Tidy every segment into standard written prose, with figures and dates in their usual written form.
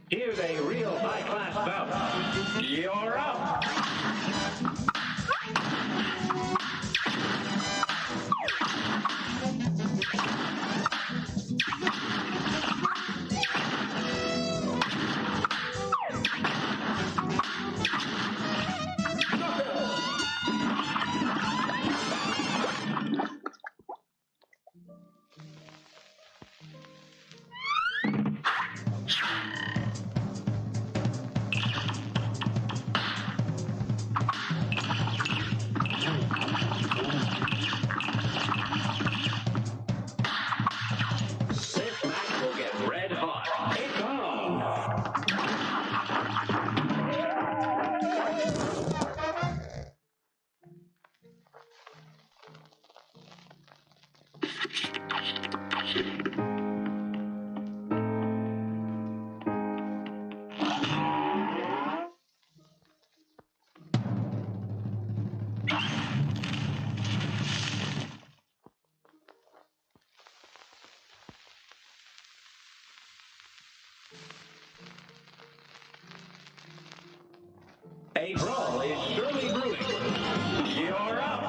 Here's a real high-class bout. You're up. A brawl is surely brewing. You're up.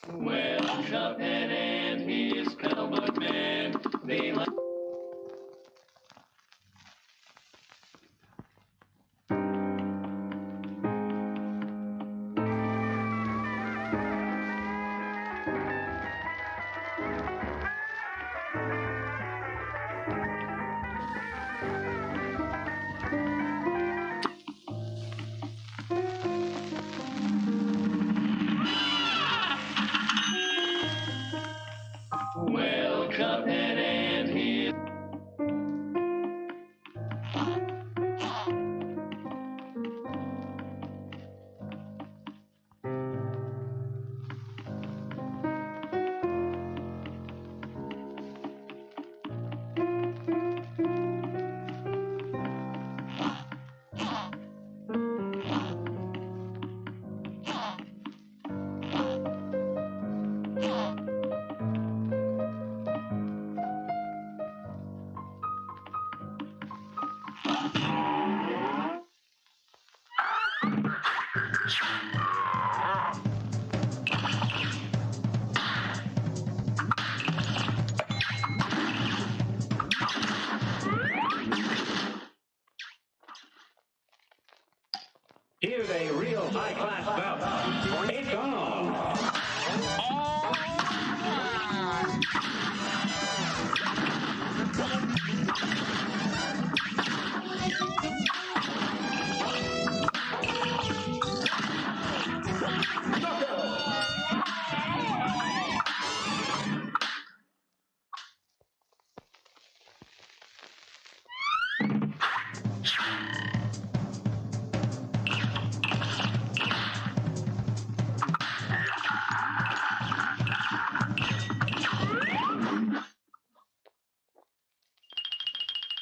Well, Cuphead and his cowboy man, they like. Well, Cuphead and his Here's a real high-class bout. It's on.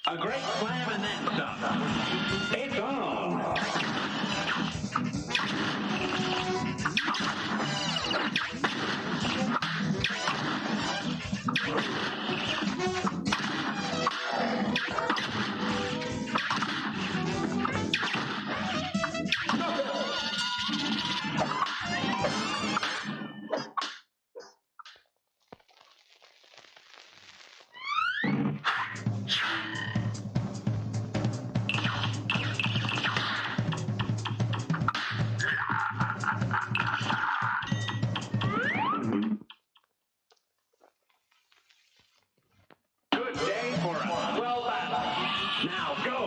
A great slam and then some. It's on. Good day for us. Well battled. Now go.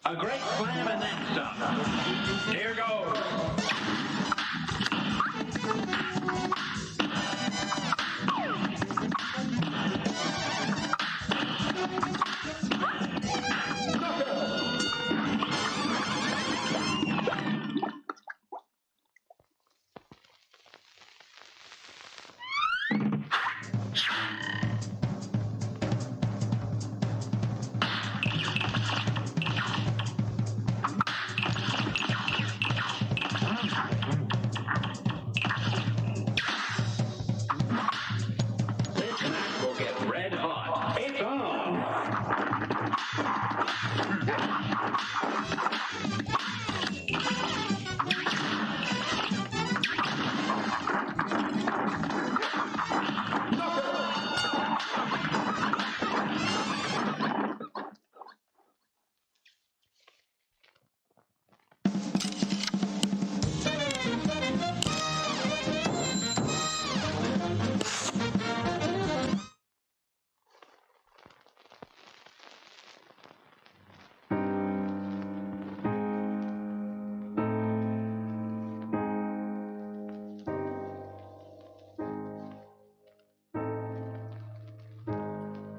A great slam and then some. Here goes. This match will get red hot. It's on.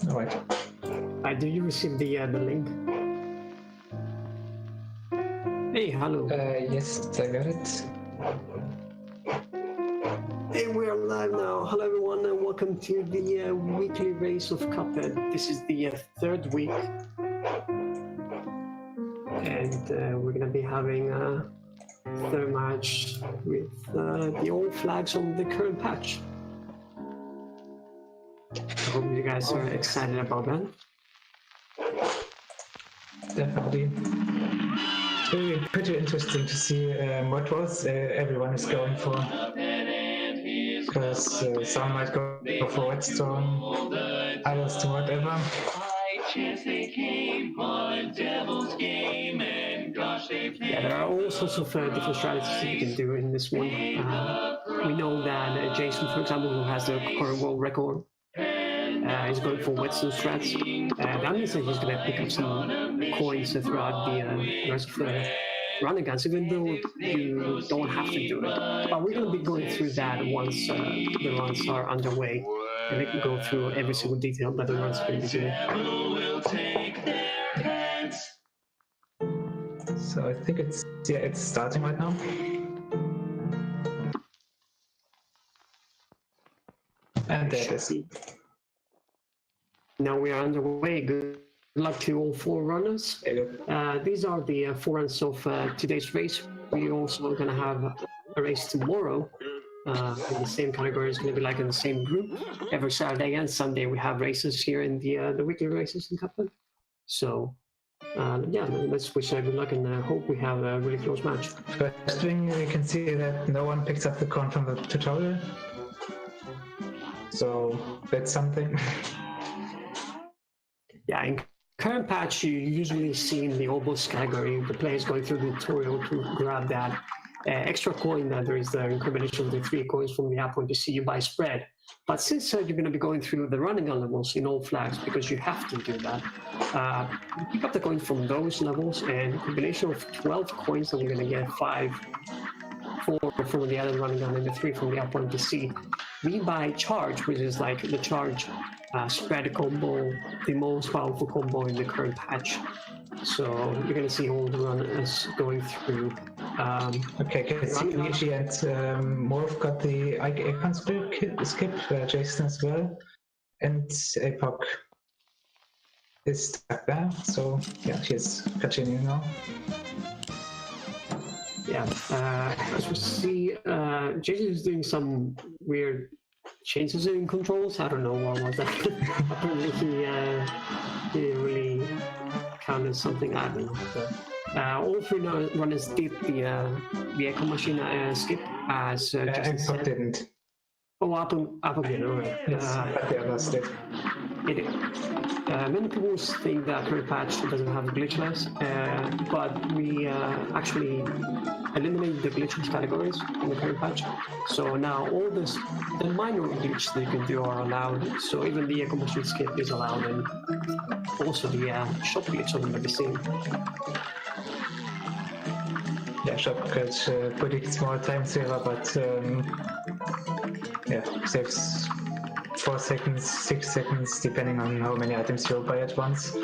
All right. Did you receive the link? Hey, hello. Yes, I got it. Hey, we are live now. Hello, everyone, and welcome to the weekly race of Cuphead. This is the third week, and we're gonna be having a third match with the old flags on the current patch. I hope you guys are excited about that. Definitely. It's really pretty interesting to see what roles everyone is going for. Because some might go for Redstone, others to whatever. Yeah, there are all sorts of different strategies that you can do in this one. We know that Jason, for example, who has the current world record, is going for Whetstone strats. That means that he's going to pick up some coins throughout the rest of the run against, even though you don't have to do it. But we're going to be going through that once the runs are underway. really go through every single detail that the runs are going to be doing. Who will take their heads? So I think it's starting right now. And there it is. Now we are underway. Good luck to all 4 runners. These are the 4 runs of today's race. We're also going to have a race tomorrow in the same category. It's going to be like in the same group. Every Saturday and Sunday we have races here in the weekly races in Cuphead. So yeah, let's wish good luck and hope we have a really close match. First thing, we can see that no one picks up the coin from the tutorial. So that's something. Yeah, in current patch, you usually see in the Obos category the players going through the tutorial to grab that extra coin that there is there in combination with the 3 coins from the app point to see you buy spread. But since you're going to be going through the running on levels in all flags, because you have to do that, you pick up the coin from those levels, and a combination of 12 coins that we're going to get 4 from the other running gun and the 3 from the app point to see. We buy charge, which is like the charge spread combo, the most powerful combo in the current patch. So you're going to see all the runners going through. Okay, can see Luigi and Morph got the icon skip, Jason as well, and Apoc is stuck there. So yeah, he's continuing now. Yeah, as we see, Jason is doing some weird changes in controls. I don't know what was that. Apparently he didn't really counted something. I don't know. But, all 3 runners did the Echo Machine skip as Jason said. Didn't. Oh, Apple did. Alright. But the others did. It did. Many people think that current patch doesn't have glitchless, but we actually eliminated the glitchless categories in the current patch. So now all the minor glitches that you can do are allowed. So even the Echo Machine skip is allowed, and also the shop glitch on the magazine. Yeah, shop glitch pretty small time saver, but yeah, saves 4 seconds, 6 seconds, depending on how many items you buy at once.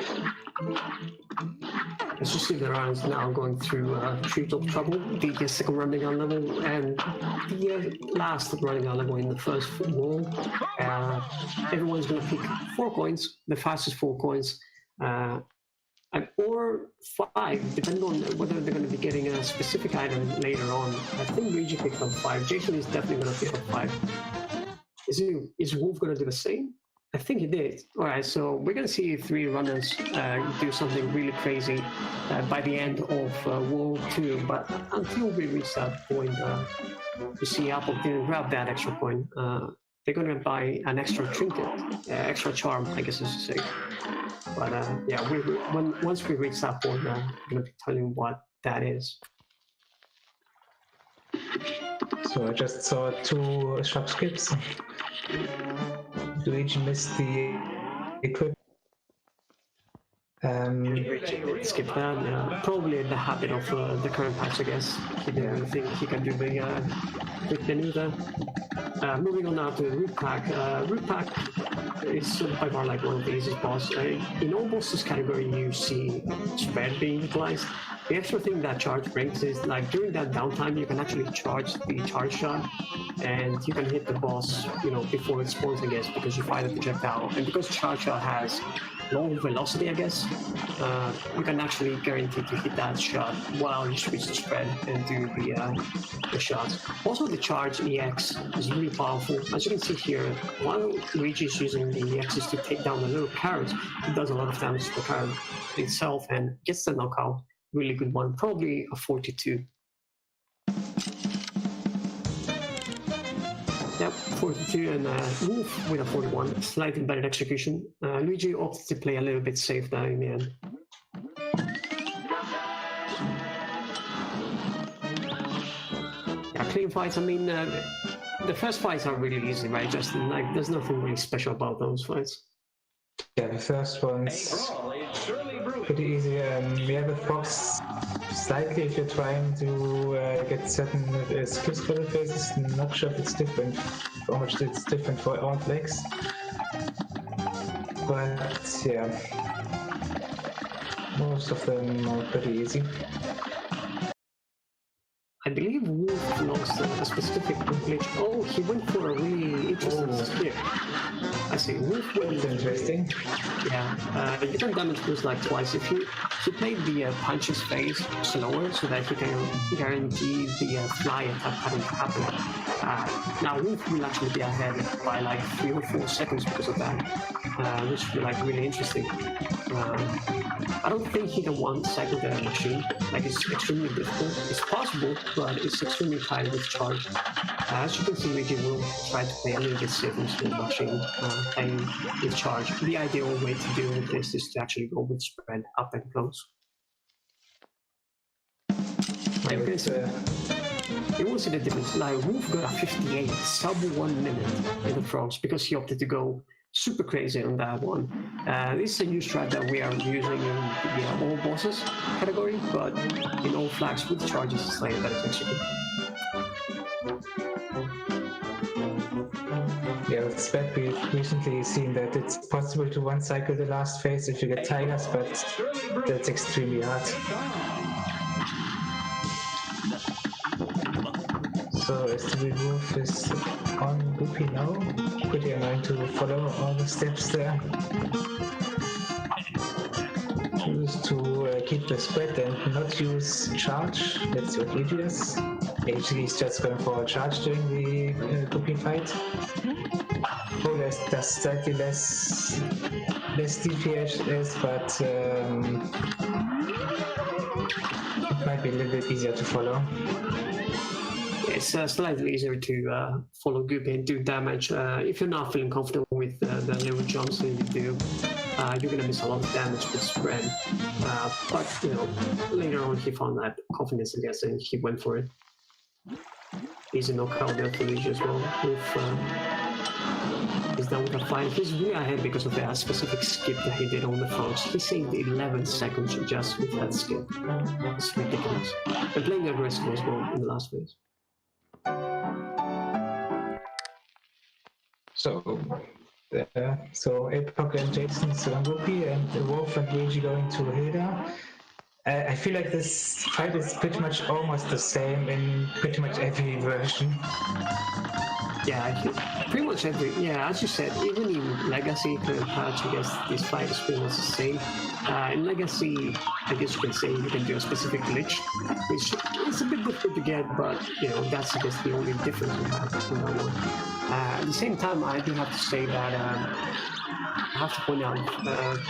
As you see, the runs now going through Treat of Trouble, the second running gun level, and the last running gun level in the first wall. Everyone's going to pick 4 coins, the fastest 4 coins, or 5, depending on whether they're going to be getting a specific item later on. I think Luigi picked up 5. Jason is definitely going to pick up 5. Is Wolf going to do the same? I think he did. All right, so we're going to see 3 runners do something really crazy by the end of World 2. But until we reach that point, you see Apple didn't grab that extra coin. They're going to buy an extra trinket, extra charm, I guess I should say. But yeah, once we reach that point, I'm going to be telling you what that is. So I just saw 2 shop skips. Luigi missed the equip. Skip that, yeah. Probably in the habit of the current patch, I guess. He didn't really think he can do the quick menu there. Moving on now to Root Pack. Root Pack is by far like one of the easiest boss. In all bosses category, you see spread being utilized. The extra thing that charge brings is like during that downtime, you can actually charge the charge shot, and you can hit the boss, before it spawns, I guess, because you fire the projectile. And because charge shot has low velocity, I guess, you can actually guarantee to hit that shot while you switch to spread and do the shots. Also, the charge EX is really powerful. As you can see here, while Luigi is using the EXs to take down the little carrots, it does a lot of damage to the carrot itself and gets the knockout. Really good one, probably a 42. Yep, 42, and Wolf with a 41. Slightly better execution. Luigi opted to play a little bit safe there in the end. Yeah, clean fights. I mean, the first fights are really easy, right, Justin? Like, there's nothing really special about those fights. Yeah, the first one's pretty easy. Yeah, the fox slightly if you're trying to get certain skips for the faces. Not sure if it's different, how much it's different for all flags. But yeah, most of them are pretty easy. I believe Wolf lost a specific glitch. Oh, he went for a really interesting skip. I see. Wolf went. It's interesting. Yeah, you can damage boost like twice if you played the punches phase slower so that you can guarantee the fly attack pattern to happen. Now Wolf will actually be ahead by like 3 or 4 seconds because of that, which will be like really interesting. I don't think he can one-cycle the machine. Like, it's extremely difficult. It's possible, but it's extremely tight with charge. As you can see, Luigi will try to play a little bit safe into the machine, playing with charge. The ideal way to deal with this is to actually go with spread up and close. Like this, you will see the difference. Like, Wolf got a 58, sub 1 minute in the frogs because he opted to go super crazy on that one. This is a new strat that we are using in the all bosses category, but in all flags with charges it's slightly better to execute. Yeah, with Spec we've recently seen that it's possible to one-cycle the last phase if you get tigers, but that's extremely hard. So STB Wolf is on Goopy now. Pretty annoying to follow all the steps there. Choose to keep the spread and not use charge. Let's see what AG does. AG is just going for a charge during the Goopy fight. Poles does slightly less DPS, but it might be a little bit easier to follow. It's slightly easier to follow Goopy and do damage. If you're not feeling comfortable with the little jumps that you do, you're gonna miss a lot of damage with spread. But you know, later on he found that confidence, I guess, and he went for it. Easy knockout there for Luigi as well. He's done with the fight. He's really ahead because of that specific skip that he did on the fronts. He saved 11 seconds just with that skip. It's ridiculous. And playing aggressive as well in the last phase. So Epoch and Jason still on Goopy, and Wolf and Luigi going to Hilda. I feel like this fight is pretty much almost the same in pretty much every version. Yeah, pretty much every. Yeah, as you said, even in Legacy current patch, I guess this fight is pretty much the same. In Legacy, I guess you can say you can do a specific glitch, which is a bit difficult to get, but you know that's I guess the only difference we have between that one. At the same time, I do have to say that I have to point out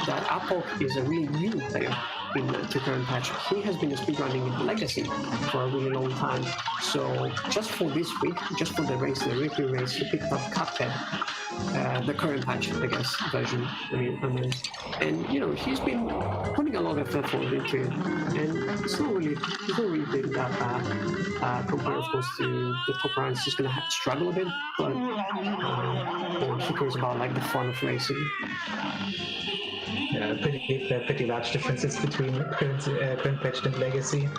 that Epoch is a really new player in the current patch. He has been speedrunning in Legacy for a really long time. So just for this week, just for the race, the weekly race, he picked up Cuphead, the current patch, I guess, version. I mean, and you know, he's been putting a lot of effort into it, and it's not really been that bad compared, of course, to the top rounds. He's gonna struggle a bit, but he cares about like the fun of racing. Yeah, pretty large differences between current patch and Legacy.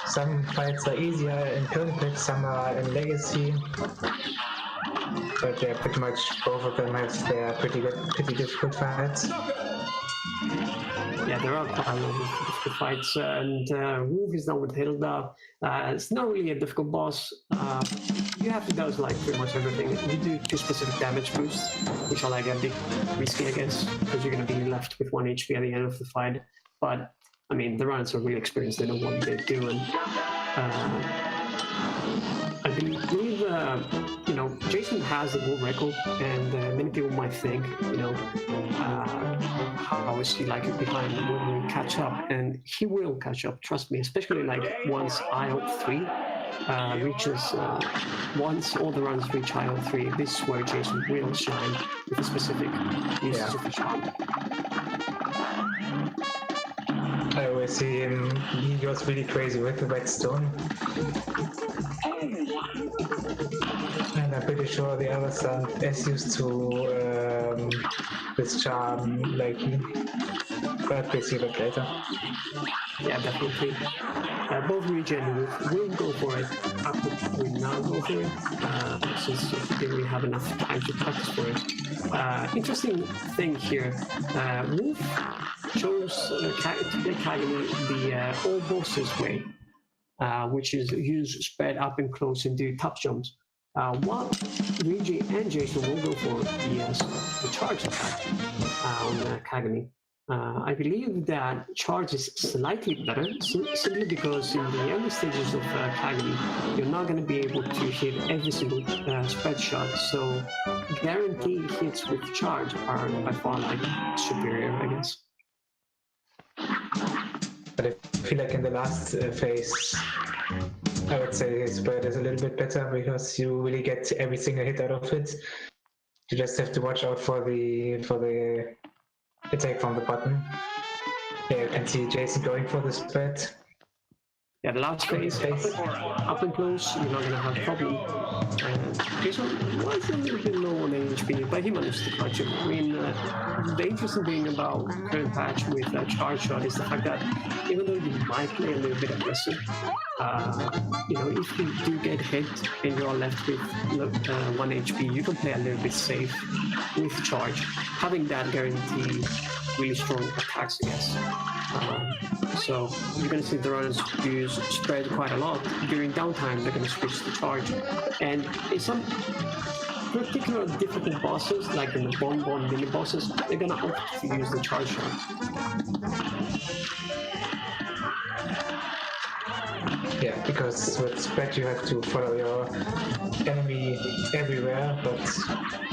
Some fights are easier in current patch, some are in Legacy. But they're pretty much both of them have their pretty difficult fights. Yeah, there are quite a lot of difficult fights, and Wolf is done with Hilda. It's not really a difficult boss. You have to do like pretty much everything. You do 2 specific damage boosts, which are like a bit risky, I guess, because you're going to be left with 1 HP at the end of the fight. But I mean, the runners are really experienced; they know what they're doing. I believe, you know, Jason has the world record, and many people might think, you know, how is he like behind when we catch up? And he will catch up, trust me, especially like once IO 3 reaches, once all the runs reach IO 3, this is where Jason will shine with a specific usage of the charm. I always see him, he goes really crazy with the whetstone. And I'm pretty sure the others aren't as used to this charm likely, but we'll see that later. Yeah, definitely. Both Luigi and Wolf will go for it. Apple will now go for it, since they didn't really have enough time to practice for it. Interesting thing here, Wolf chose to play Kagami the all bosses way, which is use spread up and close and do top jumps. While Luigi and Jason will go for the charge attack on Kagami. I believe that charge is slightly better, simply because in the early stages of Kagami, you're not going to be able to hit every single spread shot, so guaranteed hits with charge are by far like superior, I guess. But I feel like in the last phase, I would say spread is a little bit better because you really get every single hit out of it. You just have to watch out for the attack from the bottom. Yeah, you can see Jason going for the spread. Yeah, the last phase, up and close, you're not going to have a problem. Jason was a little bit low on HP, but he managed to catch him. I mean, the interesting thing about current patch with charge shot is the fact that even though you might play a little bit aggressive, if you do get hit and you're left with 1 HP, you can play a little bit safe with charge, having that guarantee really strong attacks, I guess. So you're going to see the runners use spread quite a lot. During downtime, they're going to switch to charge. And in some particular difficult bosses, like in the Bonbon mini bosses, they're going to opt to use the charge shot. Yeah, because with spread you have to follow your enemy everywhere, but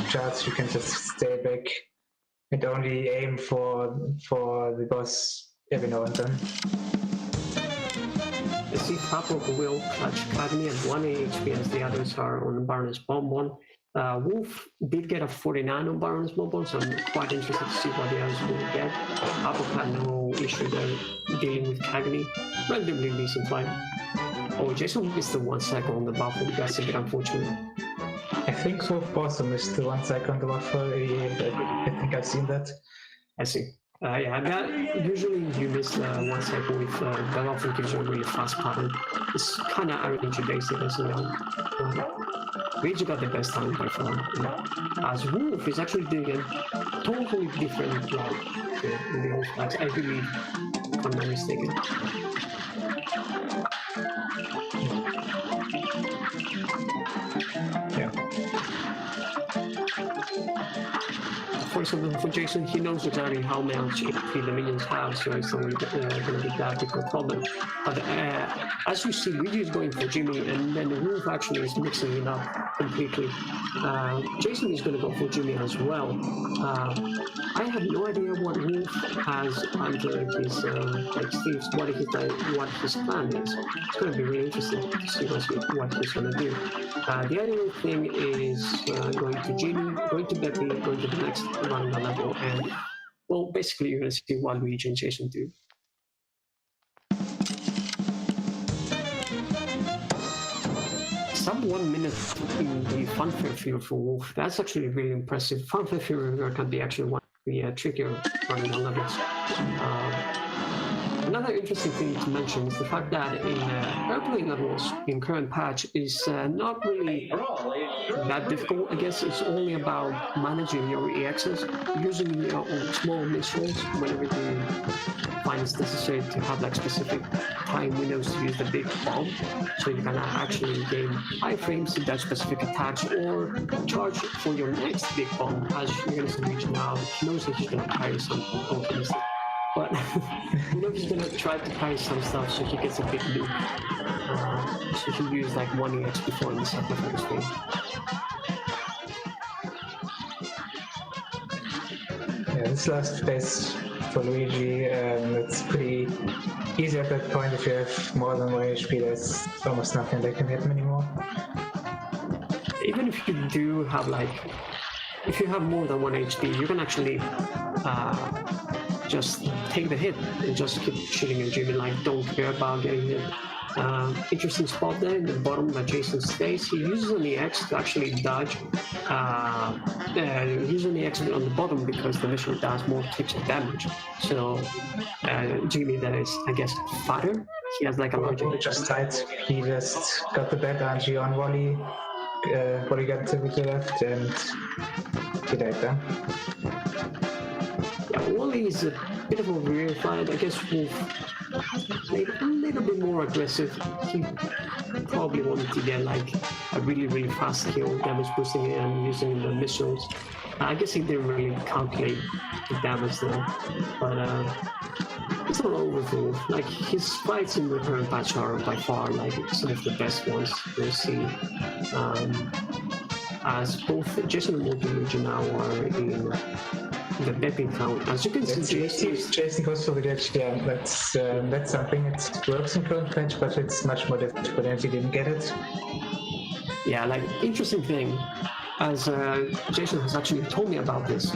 charge you can just stay back and only aim for the boss every now and then. I see Papa will clutch Kagami at 1 HP as the others are on Baroness Bonbon. Wolf did get a 49 on Baroness Bonbon, so I'm quite interested to see what the others will get. Apple had no issue there dealing with Kagami. Relatively decent fight. Oh, Jason missed the 1 second on the buffer. That's a bit unfortunate. I think Wolf also missed the 1 second on the buffer. I think I've seen that. I see. Yeah, that usually you miss 1 second with that often gives you a really fast pattern. It's kind of RNG basic as you know. Luigi got the best time by far. As Wolf is actually doing a totally different route in the old flags, I believe, if I'm not mistaken. For example, for Jason, he knows exactly how much HP the minions have, so it's not going to be that big of a problem. But as you see, Luigi is going for Jimmy, and then the Wolf actually is mixing it up completely. Jason is going to go for Jimmy as well. I have no idea what Wolf has under his sleeves, what his plan is. It's going to be really interesting to see what he's going to do. The ideal thing is going to Jimmy, going to Beppy, going to the next running the level, and well, basically you're going to see what Luigi and Jason do. Sub 1 minute in the fanfare field for Wolf. That's actually really impressive. Fanfare field can be actually one of the trickier running the levels. Another interesting thing to mention is the fact that in airplane levels in current patch is not really that difficult. I guess it's only about managing your EXs, using your small missiles whenever you find it's necessary to have like specific time windows to use the big bomb, so you can actually gain high frames in that specific attacks or charge for your next big bomb. As you're going to see Luigi now, he knows that he's going to carry some tokens. But he's going to try to carry some stuff so he gets a big loop. So he used like 1 EX before in the second phase. Yeah, this last phase for Luigi, it's pretty easy at that point. If you have more than 1 HP, there's almost nothing that can hit him anymore. Even if you do have if you have more than 1 HP, you can actually just take the hit and just keep shooting at Jimmy, don't care about getting hit. Interesting spot there in the bottom that Jason stays. He uses an EX to actually dodge. He uses an EX on the bottom because the visual does more tips of damage. So Jimmy, that is, I guess, fatter. He has like a larger. He just died. He just got the bad RG on volley. Volley got to the left, and he died there. Yeah, Wally is a bit of a weird fight. I guess Wolf played a little bit more aggressive. He probably wanted to get like a really fast kill, damage boosting it and using the missiles. I guess he didn't really calculate the damage there, but it's not over for Wolf. Like his fights in the current patch are by far like some of the best ones we'll see. As both Jason and Wolf now are in the Bepping count. As you can see, Jason goes for the glitch. Yeah, that's something. It works in current patch, but it's much more difficult if you didn't get it. Yeah, like interesting thing, as Jason has actually told me about this,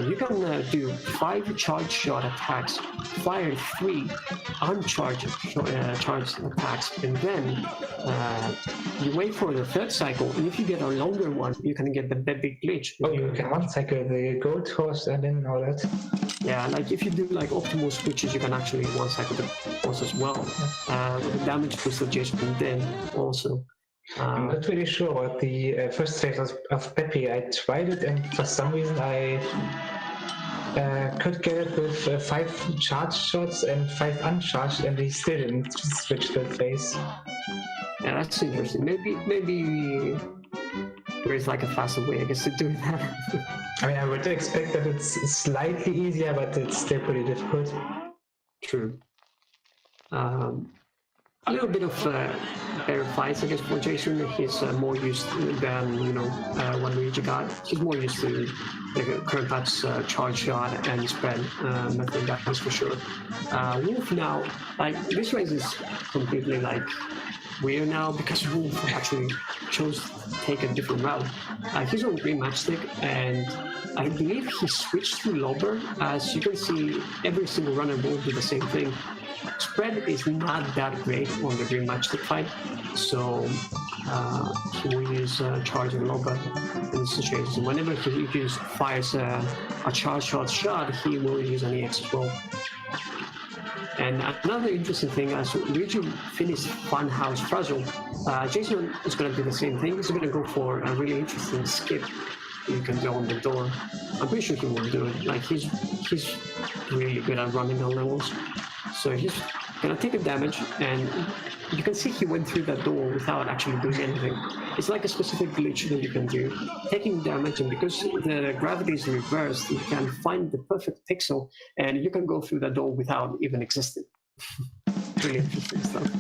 you can do 5 charge shot attacks, fire 3 uncharged charged attacks, and then you wait for the 3rd cycle, and if you get a longer one, you can get the big glitch. Oh, you can one cycle the gold horse and then all that. Yeah, like if you do like optimal switches, you can actually one cycle the horse as well. The damage boost of Jason then also. I'm not really sure about the first phase of Peppy. I tried it, and for some reason I could get it with 5 charged shots and 5 uncharged, and he still didn't switch the phase. Yeah, that's interesting. Maybe there is like a faster way, I guess, to do that. I mean, I would expect that it's slightly easier, but it's still pretty difficult. True. A little bit of better fights, I guess, for Jason. He's more used than, when Luigi got. He's more used to the current patch charge shot and spread method, that is for sure. Wolf now, like, this race is completely, like, weird now because Wolf actually chose to take a different route. He's on green matchstick, and I believe he switched to Lobber. As you can see, every single runner will do the same thing. Spread is not that great on the green matchstick fight, so he will use charge and Lobber in this situation. Whenever he fires a charge shot, he will use an EX as well. And another interesting thing, as Luigi finished Funhouse Frazzle, Jason is going to do the same thing. He's going to go for a really interesting skip. You can go on the door. I'm pretty sure he will do it. Like he's really good at running on levels. So he's going to take a damage, and you can see he went through that door without actually doing anything. It's like a specific glitch that you can do. Taking damage, and because the gravity is reversed, you can find the perfect pixel, and you can go through the door without even existing. Really interesting stuff.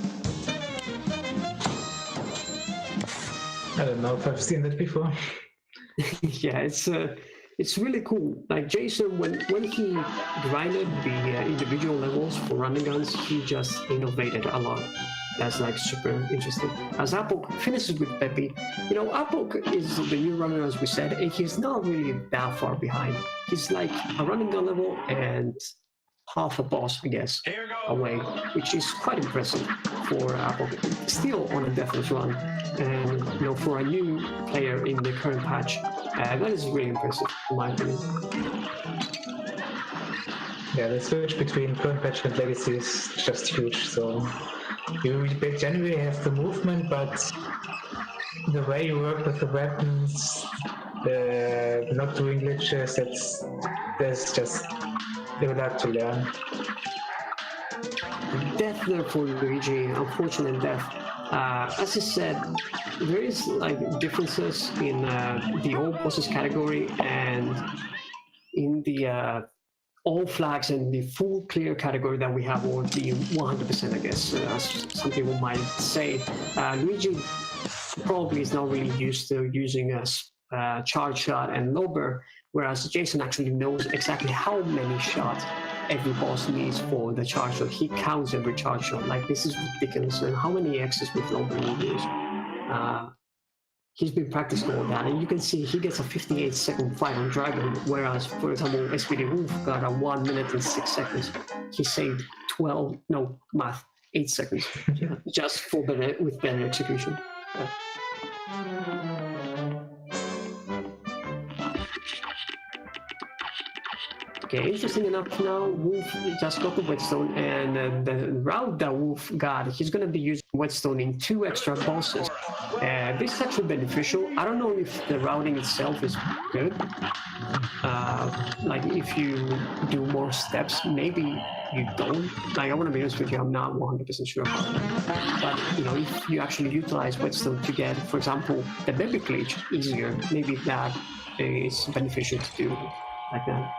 I don't know if I've seen that before. Yeah, it's really cool. Like Jason, when he grinded the individual levels for running guns, he just innovated a lot. That's like super interesting. As Apple finishes with Peppy, Apple is the new runner, as we said, and he's not really that far behind. He's like a running gun level and half a boss, I guess, away, which is quite impressive for Apple. Still on a deathless run, and for a new player in the current patch, that is really impressive, in my opinion. Yeah, the switch between current patch and legacy is just huge. So you generally have the movement, but the way you work with the weapons, not doing glitches, there's just a lot to learn. Death there for Luigi, unfortunate death. As I said, there is like differences in the all bosses category and in the all flags and the full clear category that we have, or the 100%, I guess, as some people might say. Luigi probably is not really used to using a charge shot and Lobber, whereas Jason actually knows exactly how many shots every boss needs for the charge shot. He counts every charge shot. Like, this is ridiculous. And how many X's with Lobber he use? He's been practicing all that, and you can see he gets a 58-second fight on Dragon, whereas, for example, SPD Wolf got a 1 minute and 6 seconds. He saved 18 8 seconds, just for with better execution. Okay, interesting enough now, Wolf just got the whetstone, and the route that Wolf got, he's going to be using whetstone in 2 extra bosses. This is actually beneficial. I don't know if the routing itself is good. Like if you do more steps, maybe you don't. Like I want to be honest with you, I'm not 100% sure about that. But you know, if you actually utilize whetstone to get, for example, the baby glitch easier, maybe that is beneficial to do like that.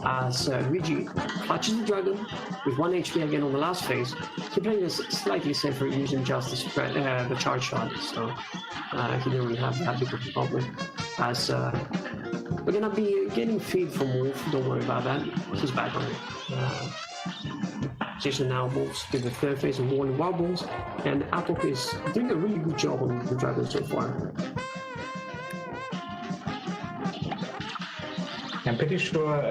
As Luigi clutches the dragon with 1 HP again on the last phase, he played this slightly safer using just the, spread, the charge shot, so he didn't really have that big of a problem. As we're gonna be getting feed from Wolf, don't worry about that, he's back on it. Jason now moves to the 3rd phase of Warning Wobbles, and Apok is doing a really good job on the dragon so far. I'm pretty sure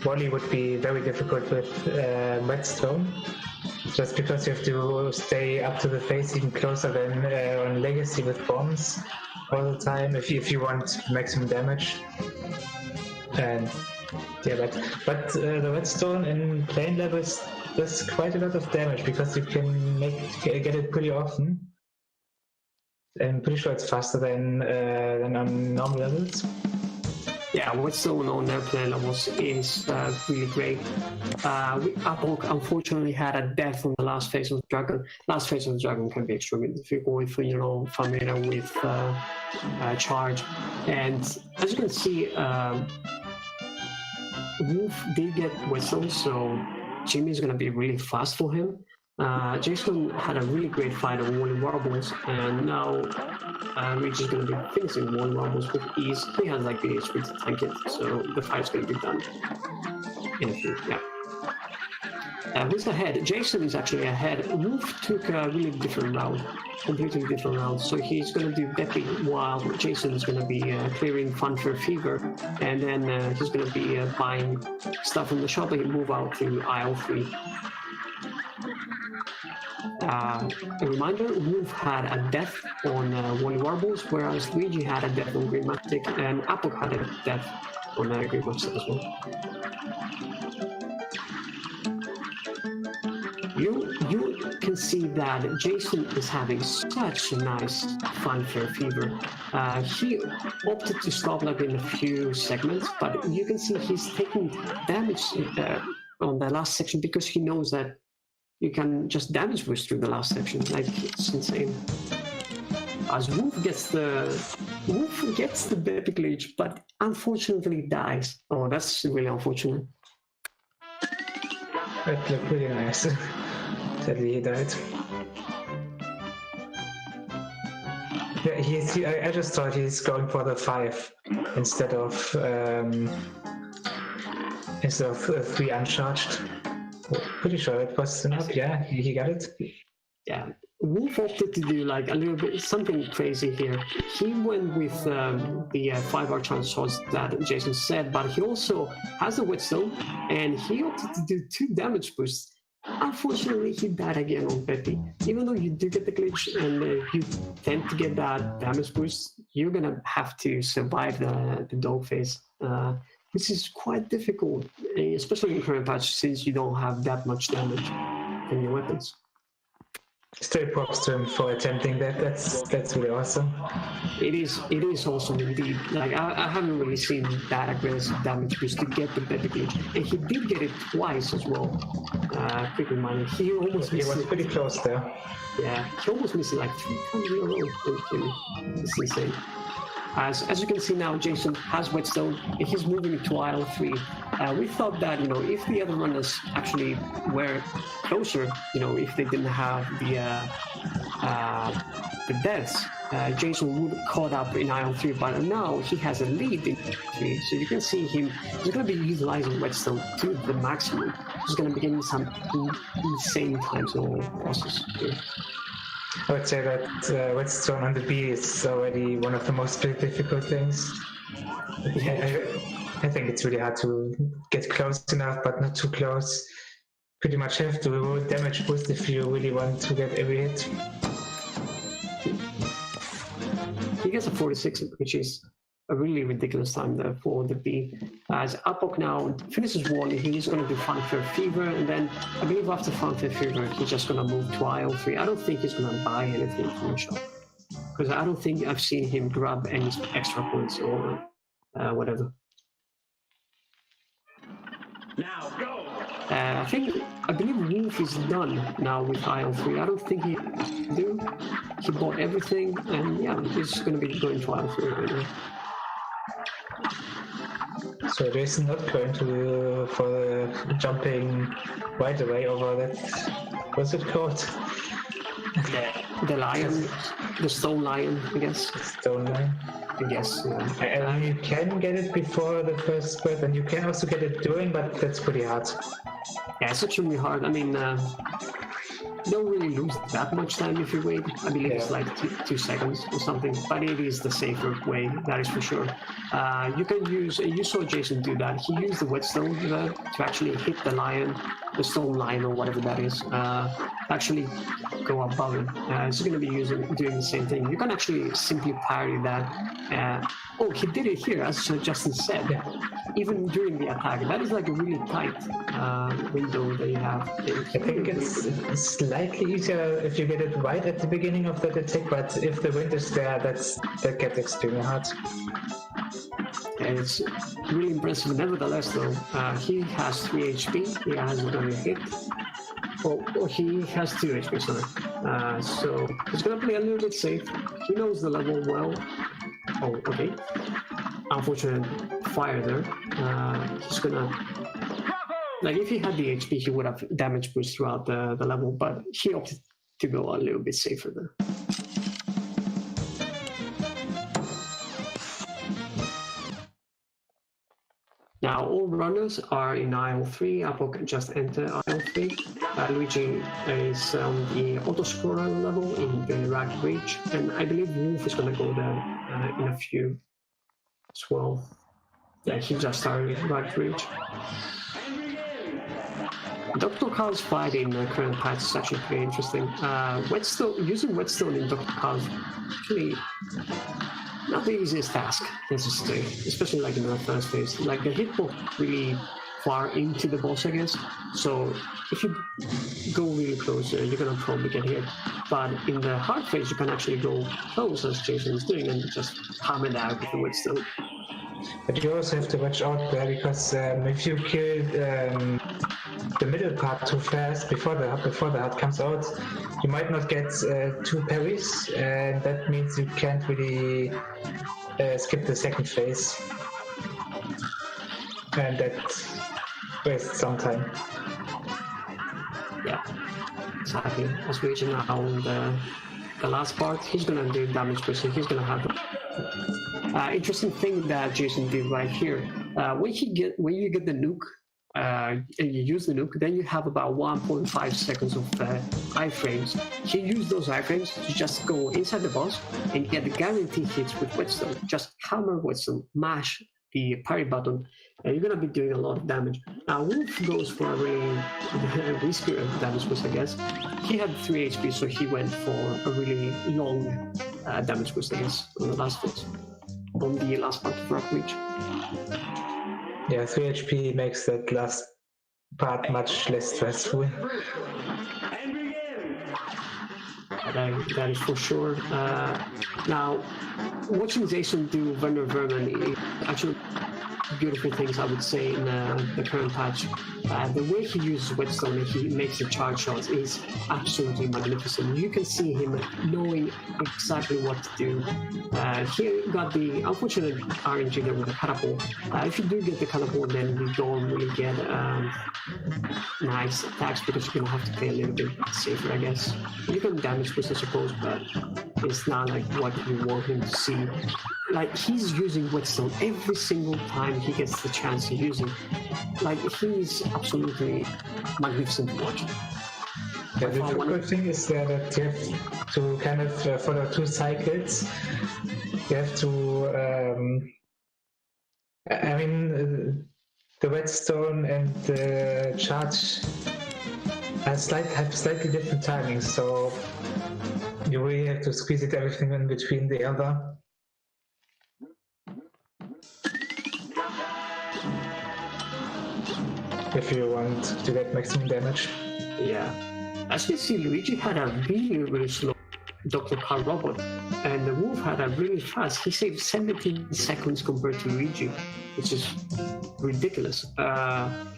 Wally would be very difficult with whetstone, just because you have to stay up to the face even closer than on Legacy with bombs all the time if you want maximum damage. And yeah, but the whetstone in plane levels does quite a lot of damage because you can get it pretty often. I'm pretty sure it's faster than on normal levels. Yeah, whetstone on airplane levels is really great. Apok unfortunately had a death on the last phase of the dragon. Last phase of the dragon can be extremely difficult if you're not familiar with charge. And as you can see, Wolf did get whetstone, so Jimmy is going to be really fast for him. Jason had a really great fight on Warning Wobbles, and now Rich is going to be finishing Warning Wobbles with ease. He has like the HP to tank it, so the fight's going to be done in a few, yeah. Who's ahead? Jason is actually ahead. Wolf took a really different route, completely different route. So he's going to do Deppy while Jason is going to be clearing Funfair Fever, and then he's going to be buying stuff from the shop and move out to aisle 3. A reminder, Wolf had a death on Wally Warbles, whereas Luigi had a death on Green Magic, and Apple had a death on Green Magic as well. You can see that Jason is having such a nice Funfair Fever. He opted to stop like in a few segments, but you can see he's taking damage on the last section because he knows that you can just damage boost through the last section. Like, it's insane. As Wolf gets the baby glitch, but unfortunately dies. Oh, that's really unfortunate. That looked really nice. Sadly, he died. Yeah, I just thought he's going for the 5 instead of 3 uncharged. Pretty sure it was enough. Yeah, he got it. Yeah, Wolf opted to do like a little bit something crazy here. He went with the 5 uncharged shots that Jason said, but he also has a whetstone, and he opted to do 2 damage boosts. Unfortunately, he died again on Peppy. Even though you do get the glitch and you tend to get that damage boost, you're gonna have to survive the dog phase. Which is quite difficult, especially in current patch, since you don't have that much damage from your weapons. Still props to him for attempting that. That's really awesome. It is awesome indeed. Like I haven't really seen that aggressive damage boost to get the baby glitch, and he did get it twice as well. Quick reminder, he was pretty close there. Yeah, he almost missed it like 3 times in a row. It's insane. As you can see now, Jason has whetstone, and he's moving to aisle 3. We thought that, you know, if the other runners actually were closer, you know, if they didn't have the deaths, Jason would caught up in aisle 3, but now he has a lead in 3. So you can see him, he's going to be utilizing whetstone to the maximum. He's going to be getting some insane times on the process here. I would say that whetstone on the B is already one of the most difficult things. I think it's really hard to get close enough, but not too close. pretty much have to damage boost if you really want to get every hit. He gets a 46, which is a really ridiculous time there for the B. As Apok now finishes one, he's going to do Fanfare Fever, and then I believe after Fanfare Fever, he's just going to move to IL3. I don't think he's going to buy anything from the shop, because I don't think I've seen him grab any extra points or whatever. Now go! I believe Wolf is done now with IL3. I don't think he do. He bought everything, and yeah, he's going to be going to IL3 right now. So Jason not going to for the jumping right away over that. What's it called? The lion, the stone lion, I guess. Stone line. Yes. Yeah. And you can get it before the first spread, and you can also get it during, but that's pretty hard. Yeah, it's extremely hard. I mean, you don't really lose that much time if you wait. I believe it's like 2 seconds or something, but it is the safer way, that is for sure. You can use, you saw Jason do that. He used the whetstone to actually hit the lion, the stone lion or whatever that is, actually go above it. So you're going to be doing the same thing. You can actually simply parry that. Oh, he did it here, as Justin said. Yeah. Even during the attack, that is like a really tight window that you have. I think it's slightly easier if you get it right at the beginning of that attack, but if the wind is there, that gets extremely hard. And it's really impressive. Nevertheless, though, he has 3 HP. He hasn't done a hit. Oh, he has 2 HP, sorry. So he's gonna play a little bit safe. He knows the level well. Oh, okay. Unfortunate fire there. He's gonna... Like, if he had the HP, he would have damage boost throughout the level, but he opted to go a little bit safer there. Now, all runners are in IL3. Apok just entered IL3. Luigi is on the auto-scroller level in the Ragged Reach, and I believe Wolf is going to go there in a few as well. Yeah, he just started Ragged Reach. Dr. Carl's fight in the current patch is actually pretty interesting. Using Whetstone in Dr. Carl's actually not the easiest task, necessarily, especially like in the first phase. Like the hitbox really far into the boss, I guess. So if you go really close, you're gonna probably get hit. But in the hard phase, you can actually go close, as Jason is doing, and just hammer it out with the Whetstone. But you also have to watch out there, because if you kill the middle part too fast before the heart comes out, you might not get 2 parries, and that means you can't really skip the second phase, and that wastes some time. Yeah, exactly. As we reach now on the last part, he's gonna do damage boosting. He's gonna have interesting thing that Jason did right here. When you get the nuke, and you use the nuke, then you have about 1.5 seconds of iframes. He used those iframes to just go inside the boss and get the guaranteed hits with Whetstone. Just hammer Whetstone, mash the parry button, and you're gonna be doing a lot of damage. Now Wolf goes for a really riskier damage boost, I guess. He had 3 HP, so he went for a really long damage boost, I guess, on the last phase. On the last part of Rock Reach. Yeah, 3 HP makes that last part much less stressful. That is for sure. Now, watching Jason do Werner Vernon is actually beautiful things, I would say, in the current patch. The way he uses Whetstone and he makes the charge shots is absolutely magnificent. You can see him knowing exactly what to do. He got the unfortunate RNG there with the catapult. If you do get the catapult, then you don't really get nice attacks, because you're gonna have to play a little bit safer, I guess. You can damage boost, I suppose, but it's not like what you want him to see. Like, he's using Whetstone every single time he gets the chance to use it. Like, he's absolutely magnificent to watch. Yeah, the difficult thing is that you have to kind of follow 2 cycles. You have to, the Whetstone and the charge have slightly different timings, so you really have to squeeze it everything in between the other. If you want to get maximum damage. Yeah. As you see, Luigi had a really slow Dr. Carl robot, and the Wolf had a really fast. He saved 17 seconds compared to Luigi, which is ridiculous.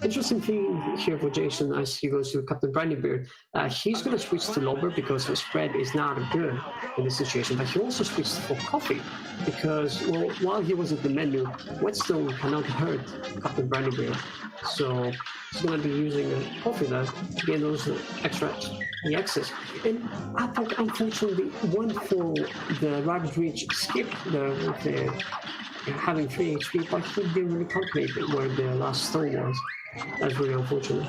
Interesting thing here for Jason as he goes to Captain Brandybeard. He's going to switch to Lobber because the spread is not good in this situation, but he also switched for Coffee because, well, while he was at the menu, Whetstone cannot hurt Captain Brandybeard. So he's going to be using a Coffee there to gain those extra EXs. And Apple unfortunately went for the Rabbit Reach skip the having 3 HP, but he didn't really calculate where the last stone was. That's really unfortunate.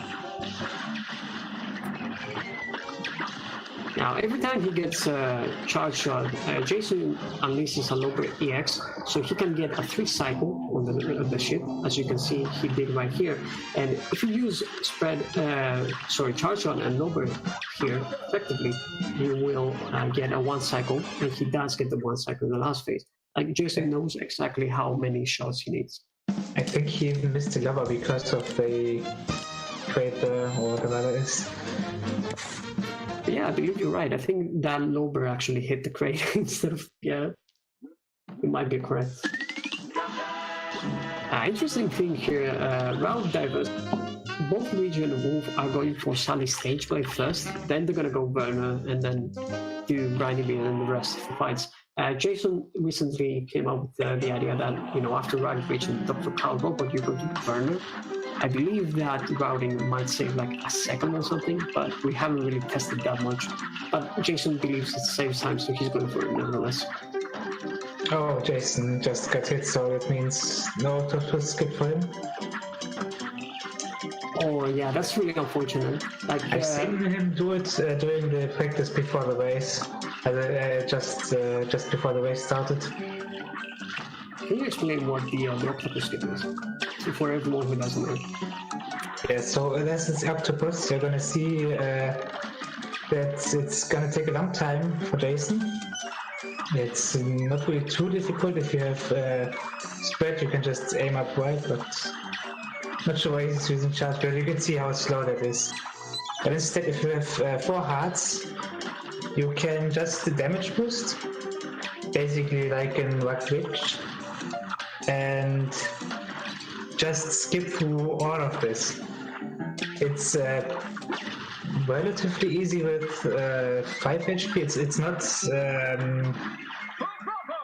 Now, every time he gets a charge shot, Jason unleashes a Lobber EX, so he can get a 3 cycle on the ship, as you can see he did right here. And if you use charge shot and Lobber here effectively, you will get a 1 cycle, and he does get the 1 cycle in the last phase. Like Jason knows exactly how many shots he needs. I think he even missed the Lobber because of the crater or whatever it is. Yeah, I believe you're right. I think that Lobber actually hit the crater instead of, yeah, you might be correct. Interesting thing here, route divers. Both Luigi and Wolf are going for Sally Stageblade first, then they're going to go Burner, and then do Brandybeard and the rest of the fights. Jason recently came up with the idea that, you know, after Rabbit Reach and Dr. Carl Robot, you go to Burner. I believe that routing might save like a second or something, but we haven't really tested that much. But Jason believes it saves time, so he's going for it nevertheless. Oh, Jason just got hit, so it means no total skip for him. Oh yeah, that's really unfortunate. Like I've seen him do it during the practice before the race, just before the race started. Can you explain what the octopus skip is? For everyone who doesn't know. Yeah, so this is octopus. You're gonna see that it's gonna take a long time for Jason. It's not really too difficult. If you have spread, you can just aim up right, but not sure why he's using charge, but you can see how slow that is. But instead, if you have 4 hearts, you can just damage boost, basically like in Rabbit Reach, and just skip through all of this. It's relatively easy with 5 HP.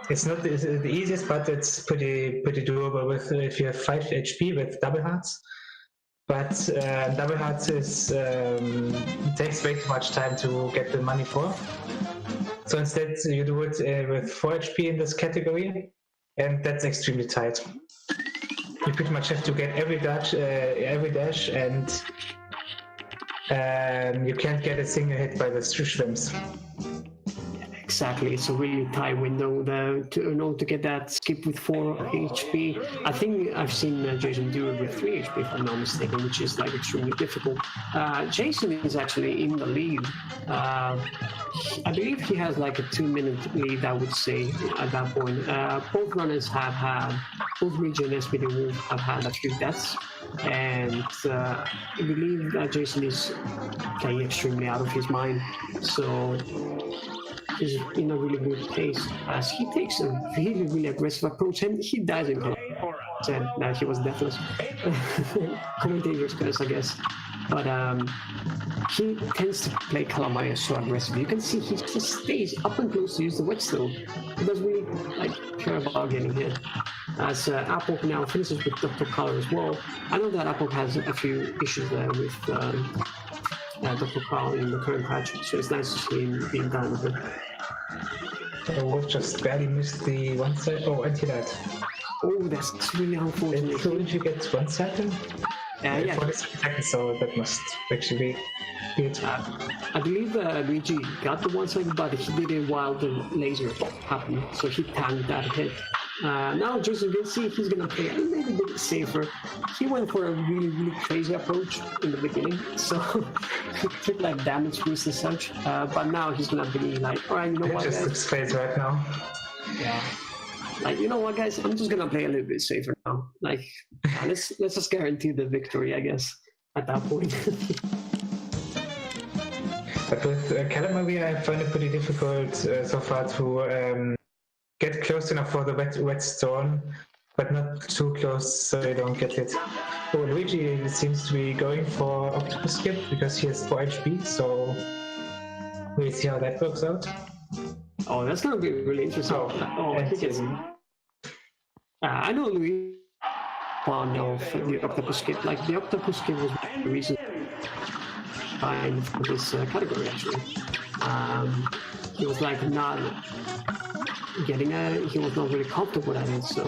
It's not the easiest, but it's pretty doable with if you have 5 HP with double hearts. But double hearts takes way too much time to get the money for. So instead, you do it with 4 HP in this category, and that's extremely tight. You pretty much have to get every dash, and you can't get a single hit by the shrimps. Exactly, it's a really tight window to get that skip with 4 HP. I think I've seen Jason do it with 3 HP if I'm not mistaken, which is like extremely difficult. Jason is actually in the lead. I believe he has like a 2-minute lead, I would say, at that point. Both runners have had, both Luigi and SPD Wolf have had a few deaths, and I believe that Jason is playing extremely out of his mind. So is in a really good pace as he takes a really aggressive approach, and he dies in said that he was deathless. Commentator's curse, I guess. But he tends to play Calamaya so aggressively. You can see he just stays up and close to use the Whetstone. He doesn't really care about getting hit. As Apple now finishes with Dr. Carl as well. I know that Apple has a few issues there with Dr. Carl in the current patch, so it's nice to see him being done with it. Wolf just barely missed the 1 side. Oh, anti-that. Oh, that's really unfortunate. So did you get 1 second? Yeah. 47 seconds, so that must actually be good. I believe Luigi got the 1 second, but he did it while the laser happened, so he tanked that hit. Now Jason can see he's gonna play a little bit safer. He went for a really crazy approach in the beginning, so he took like damage boost and such. But now he's gonna be like, all right, you know what, just guys? looks fades right now. Yeah. Like, you know what, guys? I'm just gonna play a little bit safer now. Like, let's just guarantee the victory, I guess, at that point. But with Calamari, I find it pretty difficult so far to get close enough for the wet stone, but not too close so you don't get hit. Oh, Luigi seems to be going for Octopus Skip because he has 4 HP, so we'll see how that works out. Oh, that's gonna be really interesting. I think it's... I know Luigi fond of the Octopus Skip. Like, the Octopus Skip was the reason behind this category, actually. He was like not getting at it, he was not really comfortable at it, so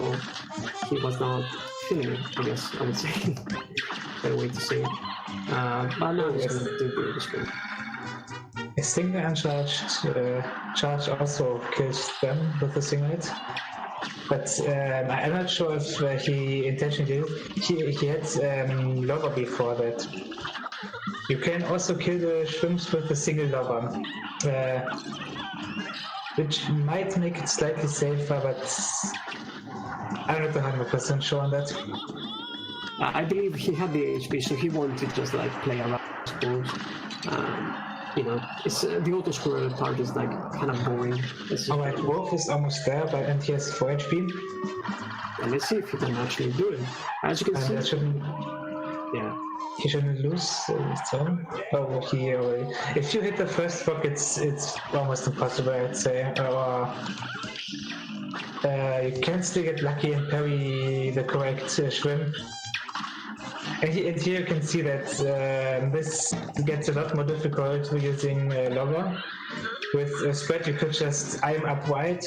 he was not feeling it, I guess I would say. Better way to say it. But now he's going to do this good. A single uncharged charge also kills them with a singlet. But I'm not sure if he intentionally did. He had lava before that. You can also kill the shrimps with a single lava, which might make it slightly safer, but I'm not 100% sure on that. I believe he had the HP, so he wanted to just like play around, I suppose. You know, it's the auto scorer part is like kind of boring. Alright, Wolf is almost there, and he has 4 HP. And let's see if he can actually do it. As you can see, he shouldn't lose his turn. Oh, he already. If you hit the first block, it's almost impossible, I'd say. You can still get lucky and parry the correct shrimp. And here you can see that this gets a lot more difficult using lava. With spread, you could just aim up wide,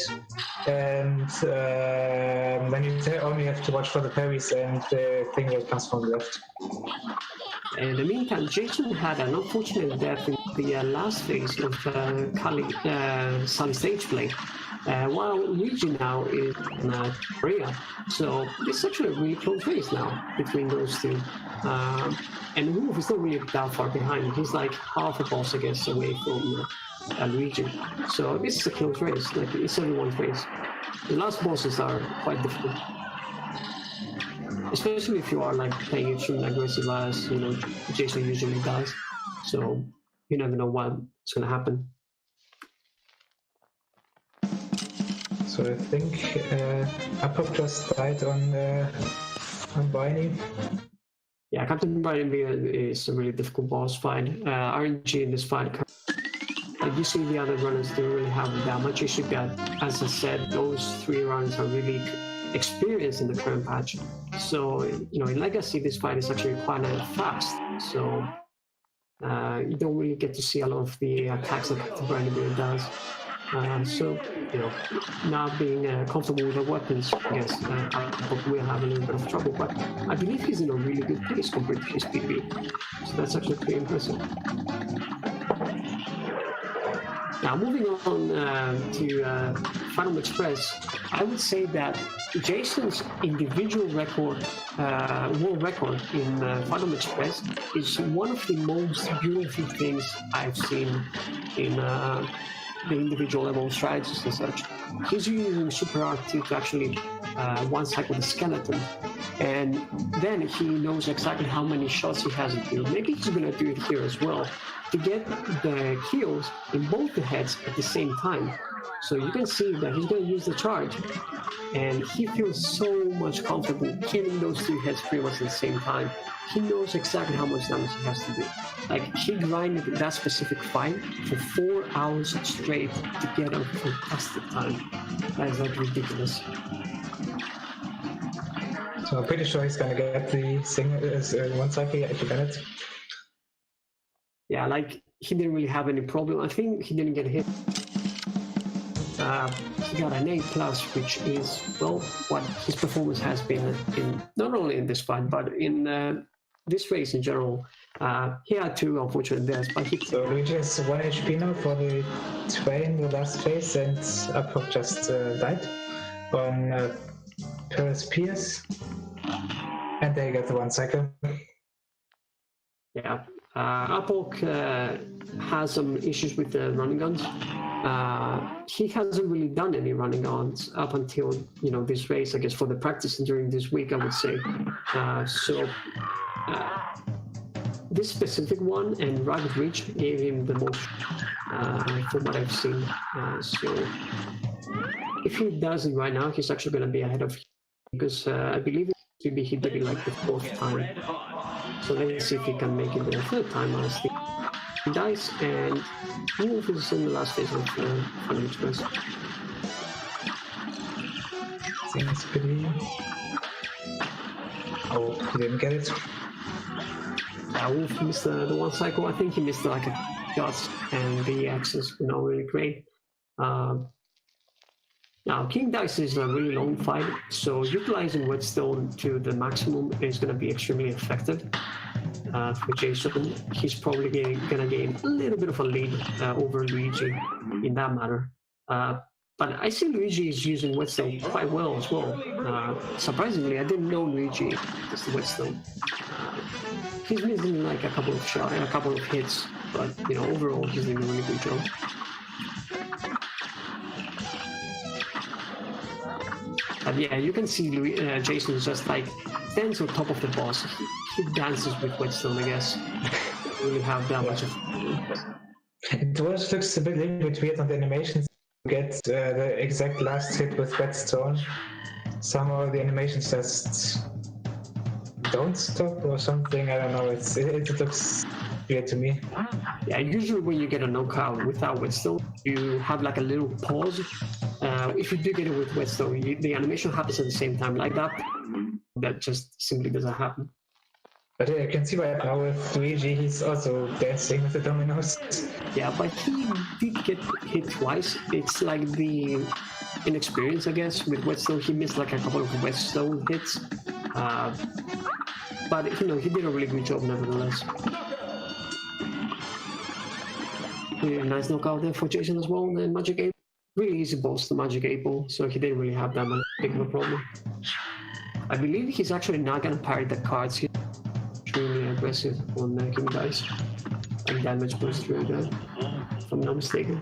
and then you only have to watch for the parries and the thing that comes from the left. In the meantime, Jason had an unfortunate death in the last phase of Sunny stage play, while Luigi now is in Korea. So it's actually a really close race now between those two. And Wolf is not really that far behind. He's like half a boss, I guess, away from Luigi. So this is a close race. Like, it's everyone's race. The last bosses are quite difficult. Especially if you are like playing extremely aggressive as, you know, Jason usually does. So you never know what's gonna happen. So I think Apop just died on Briny. Yeah, Captain Briny is a really difficult boss fight. RNG in this fight, like you see the other runners don't really have that much issue, but as I said, those 3 runners are really experienced in the current patch. So, you know, in Legacy, this fight is actually quite fast. So you don't really get to see a lot of the attacks that Captain Briny really does. So, you know, not being comfortable with the weapons, I guess, we'll have a little bit of trouble. But I believe he's in a really good pace compared to his PB. So that's actually pretty impressive. Now, moving on to Phantom Express, I would say that Jason's individual record, world record in Phantom Express is one of the most beautiful things I've seen in the individual level strategies and such. He's using Super R2 to actually one-cycle the skeleton, and then he knows exactly how many shots he has to do. Maybe he's going to do it here as well, to get the kills in both the heads at the same time. So you can see that he's going to use the charge, and he feels so much comfortable killing those 2 heads pretty much at the same time. He knows exactly how much damage he has to do. Like, he grinded that specific fight for 4 hours straight to get a fantastic time. That is like ridiculous. So I'm pretty sure he's gonna get the one cycle if he got it. Yeah, like, he didn't really have any problem. I think he didn't get hit. He got an A+, which is, well, what his performance has been in, not only in this fight, but in this race in general. He had 2 unfortunate deaths, but he... So Luigi has 1 HP now for the train, the last phase, and Apop just died on Paris Pierce. And they get the 1 cycle. Yeah. Apok has some issues with the running guns. He hasn't really done any running guns up until this race. I guess for the practice during this week, I would say. This specific one and Rabbit Ridge gave him the most from what I've seen. So if he does it right now, he's actually going to be ahead of him because I believe he did it like the 4th time. So let's see if he can make it the 3rd time as the dice, and Wolf is in the last phase of Funny Express. Seems pretty. Oh, he didn't get it. Yeah, Wolf missed the 1 cycle. I think he missed like a shots, and the axes were not really great. Now, King Dice is a really long fight, so utilizing Whetstone to the maximum is going to be extremely effective for Jason. He's probably going to gain a little bit of a lead over Luigi in that matter. But I see Luigi is using Whetstone quite well as well. Surprisingly, I didn't know Luigi is the Whetstone. He's missing like a couple of shots and a couple of hits, but overall he's doing a really good job. But yeah, you can see Jason just like stands on top of the boss. He dances with Whetstone, I guess. Doesn't really have that much of. It looks a bit weird on the animations. You get the exact last hit with Whetstone. Somehow the animations just don't stop or something. I don't know. It looks weird to me. Yeah, usually when you get a knockout without Whetstone, you have like a little pause. If you do get it with Whetstone, the animation happens at the same time like that. That just simply doesn't happen. But yeah, you can see right now with Luigi, he's also dancing with the dominoes. Yeah, but he did get hit twice. It's like the inexperience, I guess, with Whetstone. He missed like a couple of Whetstone hits. But he did a really good job nevertheless. Really nice knockout there for Jason as well. And Magic 8, really easy boss, the Magic 8 ball, so he didn't really have that big of a problem. I believe he's actually not going to parry the cards. He's extremely aggressive on King Dice. And damage boost really good, if I'm not mistaken.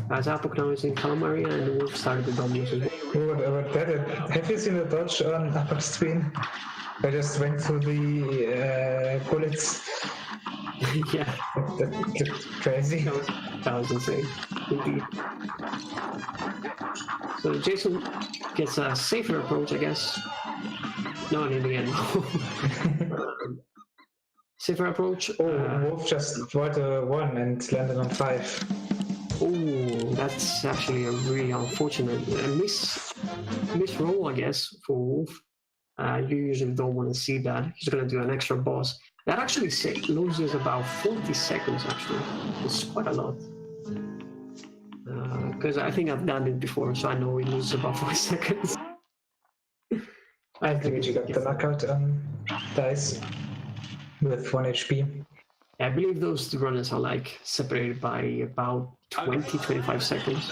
As Apok now is in Calamari and the Wolf started the dominoes as well. Have you seen the dodge on Apok stream? I just went through the bullets. Yeah. That looked crazy. That was insane, indeed. So Jason gets a safer approach, I guess. Not in the end. Safer approach. Wolf just rolled a 1 and landed on 5. Oh, that's actually a really unfortunate miss roll, I guess, for Wolf. You usually don't want to see that. He's going to do an extra boss. That actually loses about 40 seconds, actually. It's quite a lot. Because I think I've done it before, so I know it loses about 40 seconds. I think you got the knockout on Dice with 1 HP. I believe those two runners are like separated by about 20-25 seconds.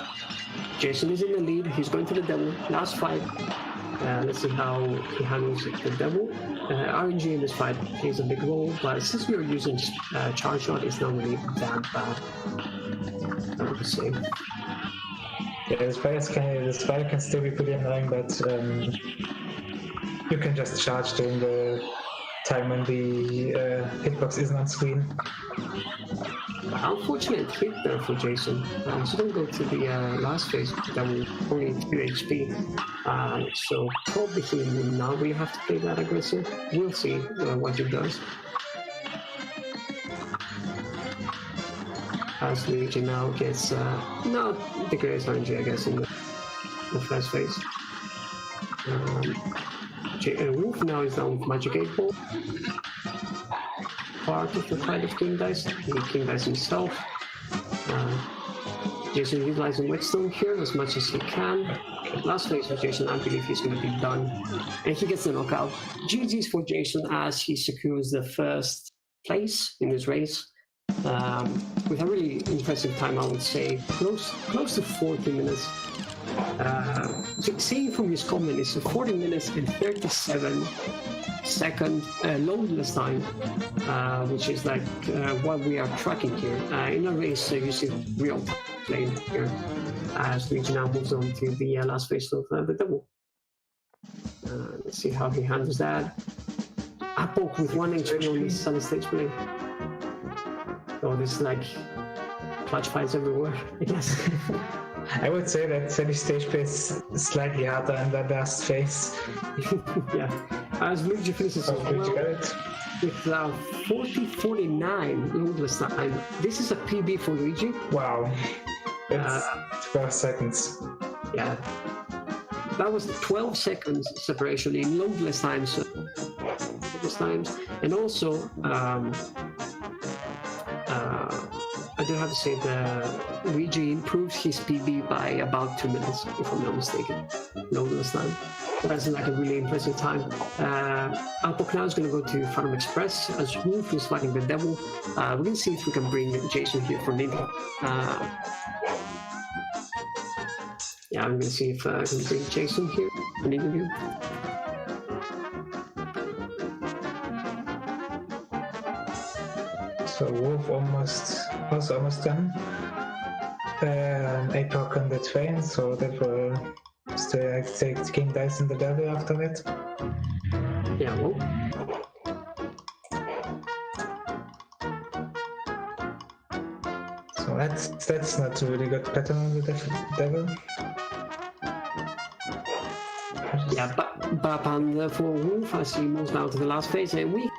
Jason is in the lead. He's going to the devil. Last fight. Let's see how he handles the devil. RNG in this fight plays a big role, but since we are using charge shot, it's not really that bad. I would say. Yeah, the spider can still be pretty annoying, but you can just charge during the time when the hitbox isn't on screen. Unfortunate hit there for Jason. So don't go to the last phase, that will only 2 HP. So probably he will not really have to play that aggressive. We'll see what he does. As Luigi now gets not the greatest RNG, I guess, in the first phase. Wolf now is down with Magic 8 Ball. Part of the fight of King Dice, King Dice himself. Jason utilizing Whetstone here as much as he can. Last phase for Jason, I believe he's going to be done. And he gets the knockout. GG's for Jason as he secures the first place in this race. With a really impressive time, I would say. Close to 40 minutes. Seeing from his comment, it's 40 minutes and 37 second loadless time, which is like what we are tracking here. In a race, you see real time playing here as Luigi now moves on to the last phase of the double. Let's see how he handles that. Apple with 1 HP on this sunny stage play. So this is like clutch fights everywhere, I guess. I would say that sunny stage play is slightly harder in that last phase. Yeah. As Luigi finishes Luigi got it. with 40:49 loadless time. This is a PB for Luigi. Wow. It's 12 seconds. Yeah. That was 12 seconds separation in loadless times. And also, I do have to say that Luigi improved his PB by about 2 minutes, if I'm not mistaken, loadless time. That's like a really impressive time. Alpok now is going to go to Phantom Express as Wolf is fighting the Devil. We're going to see if we can bring Jason here for Ninja. Yeah, I'm going to see if I can bring Jason here for an interview. So Wolf was almost done. Apoc on the train, so that will still take King Dice and the Devil after that. Yeah, well. So that's not a really good pattern on the Devil. Yeah, but for Wolf, as he moves now to the last phase, we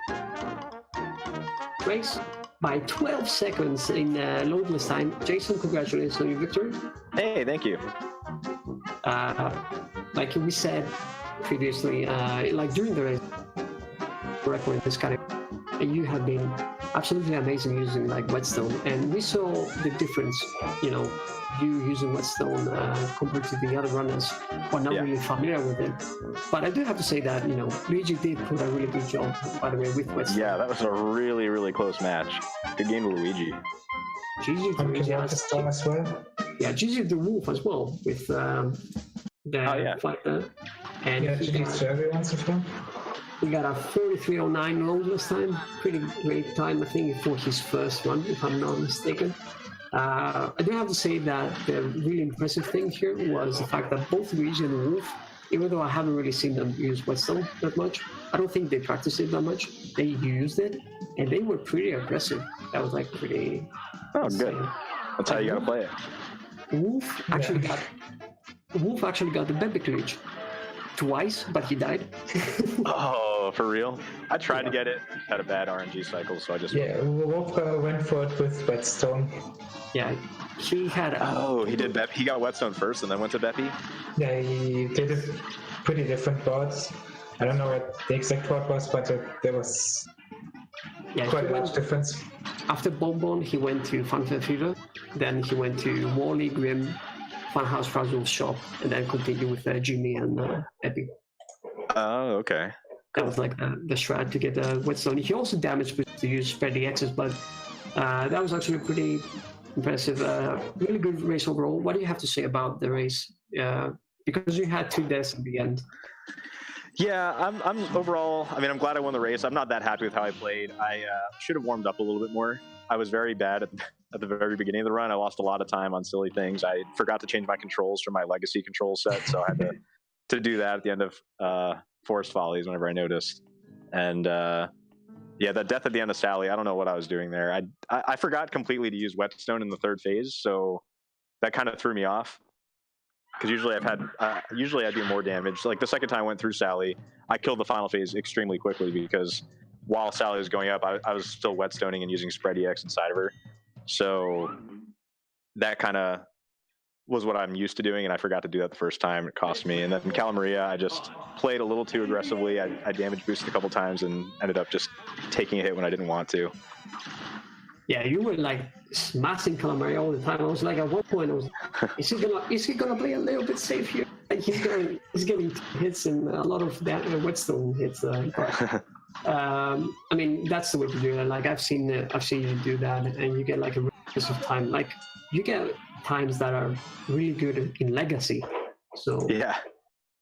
race by 12 seconds in loadless time. Jason, congratulations on your victory. Hey, thank you. Like we said previously, like during the race, record this kind of, you have been absolutely amazing using like Whetstone, and we saw the difference. You know, you using Whetstone compared to the other runners who are not really familiar with it. But I do have to say that Luigi did put a really good job, by the way, with Whetstone. Yeah, that was a really, really close match. Good game to Luigi. GG to Luigi as well. Yeah, GG the Wolf as well with the fighter. And yeah, GG to everyone so far. We got a 43:09 loadless time. Pretty great time, I think, for his first run, if I'm not mistaken. I do have to say that the really impressive thing here was the fact that both Luigi and Wolf, even though I haven't really seen them use Whetstone that much, I don't think they practiced it that much. They used it, and they were pretty aggressive. That was like pretty... Oh, good. That's how you gotta play it. Wolf actually got the Bebe glitch twice, but he died. Oh, for real? I tried to get it, had a bad RNG cycle, so I just... Yeah, Wolf went for it with Whetstone. Yeah, he had... he did Beppy. He got Whetstone first and then went to Beppy? Yeah, he did it pretty different boards. I don't know what the exact board was, but there was quite a large difference. After Bonbon, he went to Funfair Fever, then he went to Wally, Grim, Funhouse, Frazzle's Shop, and then continued with Jimmy and Epic. Oh, okay. That was like the strat to get Whetstone. He also damaged to use Spread the X's, but that was actually pretty impressive. Really good race overall. What do you have to say about the race? Because you had 2 deaths at the end. Yeah, I'm overall, I mean, I'm glad I won the race. I'm not that happy with how I played. I should have warmed up a little bit more. I was very bad at the very beginning of the run. I lost a lot of time on silly things. I forgot to change my controls from my legacy control set, so I had to do that at the end of Forest Follies whenever I noticed. And yeah, the death at the end of Sally, I don't know what I was doing there. I forgot completely to use Whetstone in the 3rd phase, so that kind of threw me off. Because usually usually I do more damage. Like the second time I went through Sally, I killed the final phase extremely quickly because while Sally was going up, I was still Whetstoning and using Spread EX inside of her. So that kind of was what I'm used to doing, and I forgot to do that the first time. It cost me. And then in Calamaria, I just played a little too aggressively. I damage boosted a couple times and ended up just taking a hit when I didn't want to. Yeah, you were like smashing Calamaria all the time. I was like, at one point, I was, is he gonna play a little bit safe here? Like he's getting hits and a lot of that Whetstone hits. I mean, that's the way to do it. Like I've seen you do that, and you get like a really of time. Like you get times that are really good in Legacy. So Yeah,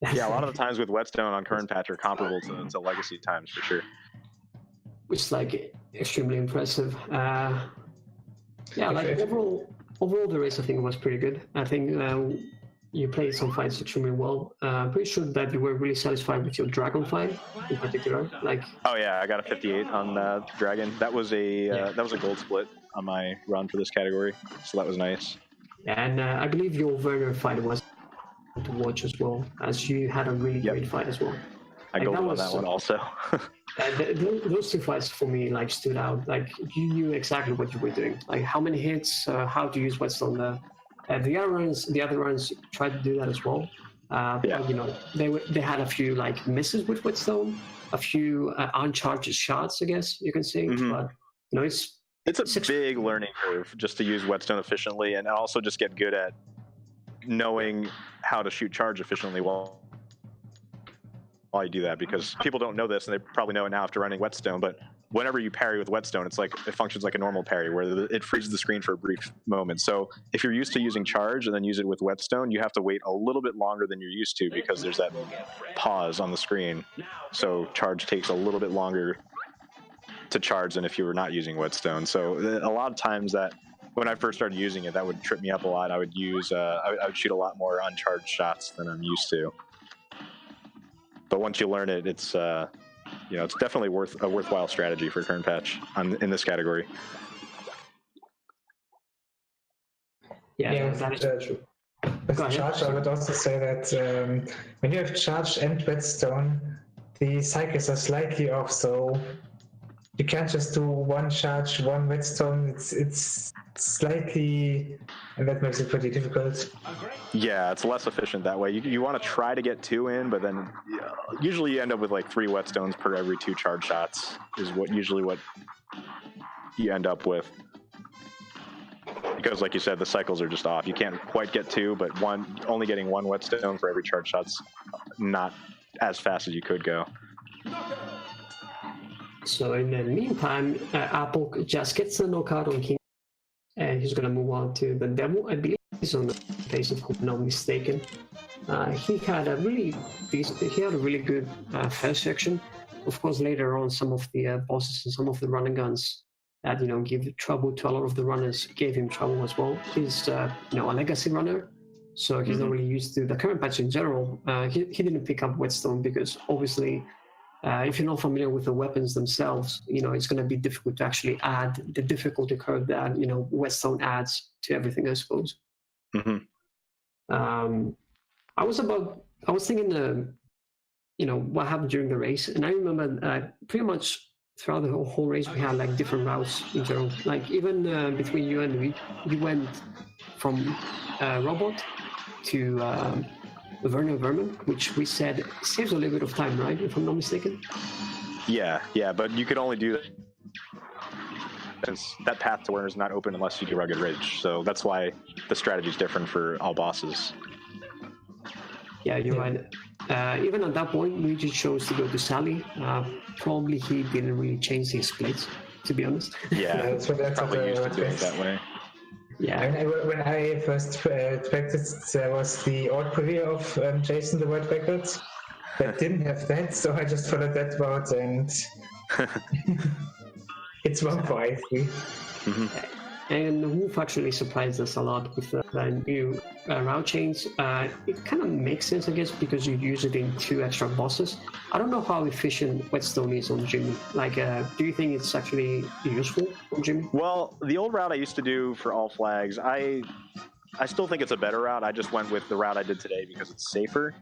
a lot of the times with Whetstone on current patch are comparable to Legacy times for sure. which is like extremely impressive. Like overall the race I think was pretty good. I think you played some fights extremely well. Pretty sure that you were really satisfied with your dragon fight in particular. Like, oh yeah, I got a 58 on dragon. That was a gold split on my run for this category, so that was nice. And I believe your Werner fight was to watch as well, as you had a really great fight as well. I like, go on that one also. Those two fights for me like stood out. Like you knew exactly what you were doing. Like how many hits, how to use Whetstone there. The other runs tried to do that as well. But, you know, they had a few like misses with Whetstone, a few uncharged shots, I guess you can say. But you know, it's a big learning curve just to use Whetstone efficiently, and also just get good at knowing how to shoot charge efficiently while you do that, because people don't know this, and they probably know it now after running Whetstone, but whenever you parry with Whetstone, it's like it functions like a normal parry where it freezes the screen for a brief moment. So if you're used to using charge and then use it with Whetstone, you have to wait a little bit longer than you're used to because there's that pause on the screen. So charge takes a little bit longer to charge than if you were not using Whetstone. So a lot of times that when I first started using it, that would trip me up a lot. I would use I would shoot a lot more uncharged shots than I'm used to. But once you learn it, it's you know, it's definitely a worthwhile strategy for current patch in this category. Yeah, that is true. With charge, I would also say that when you have charge and Whetstone, the cycles are slightly off, so you can't just do one charge, one Whetstone. It's slightly, and that makes it pretty difficult. Yeah, it's less efficient that way. You want to try to get 2 in, but then usually you end up with like 3 Whetstones per every 2 charge shots is what you end up with. Because like you said, the cycles are just off. You can't quite get 2, but only getting 1 Whetstone for every charge shot's not as fast as you could go. So in the meantime, Apple just gets a knockout on King, and he's going to move on to the demo. I believe he's on the face, if I'm not mistaken. He had a really good first section. Of course, later on, some of the bosses and some of the running guns that give trouble to a lot of the runners gave him trouble as well. He's a legacy runner, so he's not really used to the current patch in general. He didn't pick up Whetstone because obviously. If you're not familiar with the weapons themselves, it's going to be difficult to actually add the difficulty curve that, Whetstone adds to everything, I suppose. I was thinking, what happened during the race. And I remember pretty much throughout the whole race, we had like different routes in general. Like even between you and me, you went from robot to Werner Vermin, which we said saves a little bit of time, right? If I'm not mistaken. Yeah, but you could only do that since that path to Werner is not open unless you do Rugged Ridge. So that's why the strategy is different for all bosses. Yeah, you're right. Even at that point, Luigi chose to go to Sally. Probably he didn't really change his splits, to be honest. Yeah, that's probably used to doing it that way. Yeah. When I first practiced, there was the old career of Jason the World Records that didn't have that, so I just followed that route, and it's one for I3. And Wolf actually surprised us a lot with the new route chains. It kind of makes sense, I guess, because you use it in 2 extra bosses. I don't know how efficient Whetstone is on Jimmy. Like, do you think it's actually useful on Jimmy? Well, the old route I used to do for all flags, I still think it's a better route. I just went with the route I did today because it's safer.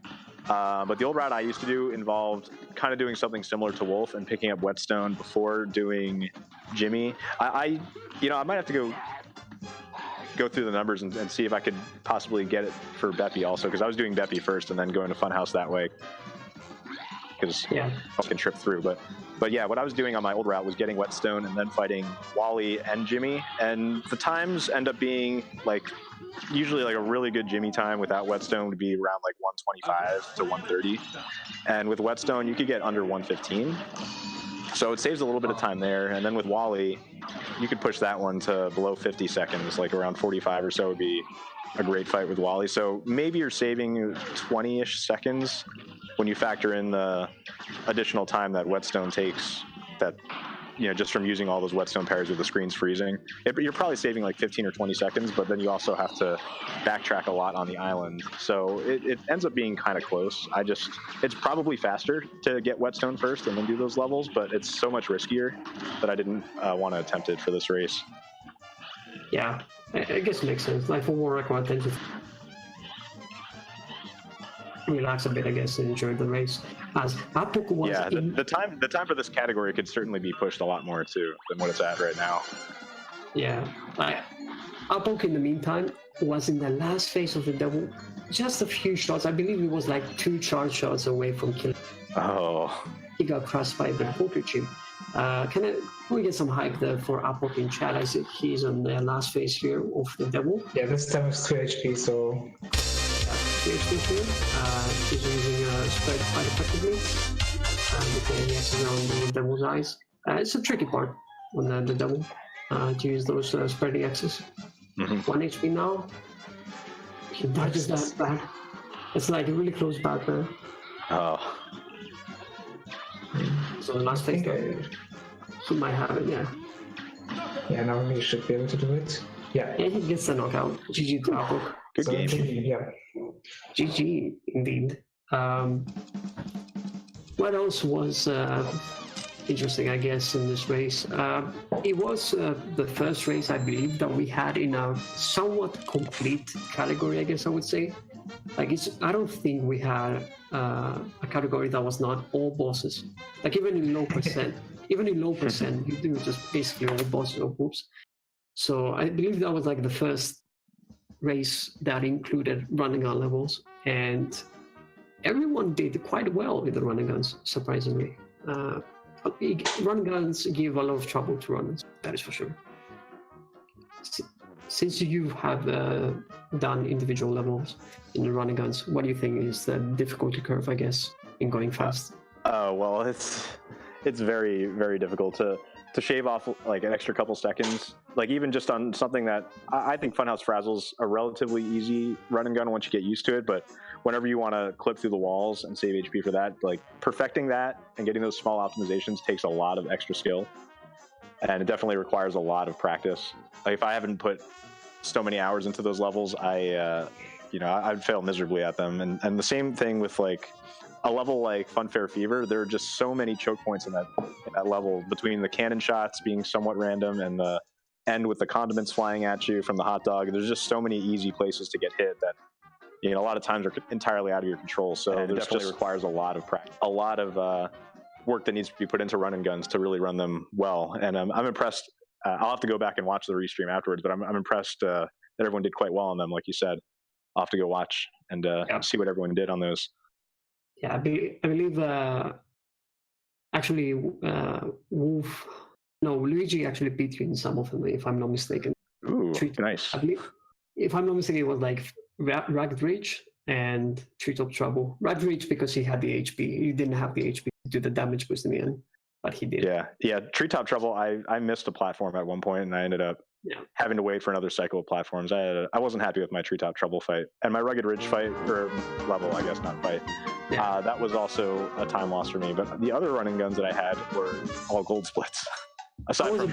But the old route I used to do involved kind of doing something similar to Wolf and picking up Whetstone before doing Jimmy. I might have to go through the numbers and see if I could possibly get it for Beppy also, because I was doing Beppy first and then going to Funhouse that way because I can trip through. But yeah, what I was doing on my old route was getting Whetstone and then fighting Wally and Jimmy, and the times end up being usually a really good Jimmy time without Whetstone would be around 125 to 130, and with Whetstone you could get under 115. So it saves a little bit of time there. And then with Wally, you could push that one to below 50 seconds, like around 45 or so would be a great fight with Wally. So maybe you're saving 20-ish seconds when you factor in the additional time that Whetstone takes, that, you know, just from using all those Whetstone pairs with the screens freezing. You're probably saving like 15 or 20 seconds, but then you also have to backtrack a lot on the island. So it ends up being kind of close. It's probably faster to get Whetstone first and then do those levels, but it's so much riskier that I didn't want to attempt it for this race. Yeah, I guess it makes sense. Like for War Record, I tend to relax a bit, I guess, and enjoy the race. As Apok was the time for this category could certainly be pushed a lot more too than what it's at right now. Yeah, Apok in the meantime was in the last phase of the double, just a few shots. I believe he was like 2 charge shots away from killing. Oh. He got crushed by the poker chip. Can we get some hype there for Apok in chat? I see he's on the last phase here of the double. Yeah, this time it's 2 HP, so... 2 HP here. He's using spread quite effectively. With the AES around the devil's eyes. It's a tricky part on the double, to use those spreading X's. 1 HP now. He dodges that bad. It's like a really close back there. Oh. So the last phase, he might have it, yeah. Yeah, now he should be able to do it. Yeah. Yeah, he gets the knockout. GG to Apok. Good game. Yeah. GG, indeed. What else was interesting, I guess, in this race? It was the first race, I believe, that we had in a somewhat complete category, I guess I would say. Like, I don't think we had a category that was not all bosses. Like, even in low percent, you do just basically all bosses or groups. So I believe that was like the first race that included running gun levels, and everyone did quite well with the running guns, surprisingly. Run guns give a lot of trouble to runners, that is for sure. Since you have done individual levels in the running guns, what do you think is the difficulty curve, I guess, in going fast? Well, it's very, very difficult to shave off like an extra couple seconds. Like even just on something that I think Funhouse Frazzle's a relatively easy run and gun once you get used to it, but whenever you want to clip through the walls and save HP for that, like perfecting that and getting those small optimizations takes a lot of extra skill. And it definitely requires a lot of practice. Like if I haven't put so many hours into those levels, I'd fail miserably at them. And the same thing with like a level like Funfair Fever. There are just so many choke points in that level, between the cannon shots being somewhat random and the end with the condiments flying at you from the hot dog. There's just so many easy places to get hit that, you know, a lot of times are entirely out of your control. So it definitely requires a lot of practice, a lot of work that needs to be put into run and guns to really run them well. And I'm impressed. I'll have to go back and watch the restream afterwards, but I'm impressed that everyone did quite well on them. Like you said, I'll have to go watch and see what everyone did on those. Yeah, I believe actually Luigi actually beat you in some of them, if I'm not mistaken. Ooh, nice. I believe, if I'm not mistaken, it was like Ragged Ridge and Treetop Trouble. Ragged Ridge because he had the HP. He didn't have the HP to do the damage boost in the end, but he did. Yeah. Treetop Trouble, I missed a platform at one point, and I ended up having to wait for another cycle of platforms. I wasn't happy with my Treetop Trouble fight. And my Rugged Ridge fight, or level, I guess, not fight. Yeah. That was also a time loss for me. But the other running guns that I had were all gold splits. Aside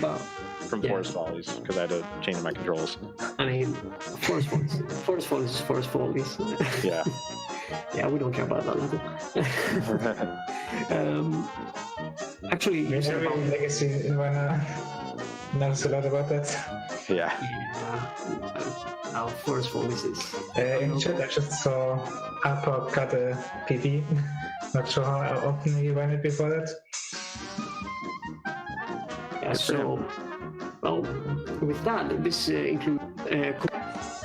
from Forest Follies, because I had to change my controls. I mean, Forest Follies is Forest Follies. Yeah. Yeah, we don't care about that level. Actually, you said about Legacy knows a lot about that. Yeah. Forest Follies is... in chat, I just saw Apok got a PV. Not sure how often he ran it before that. Yeah, so, well, with that, this includes,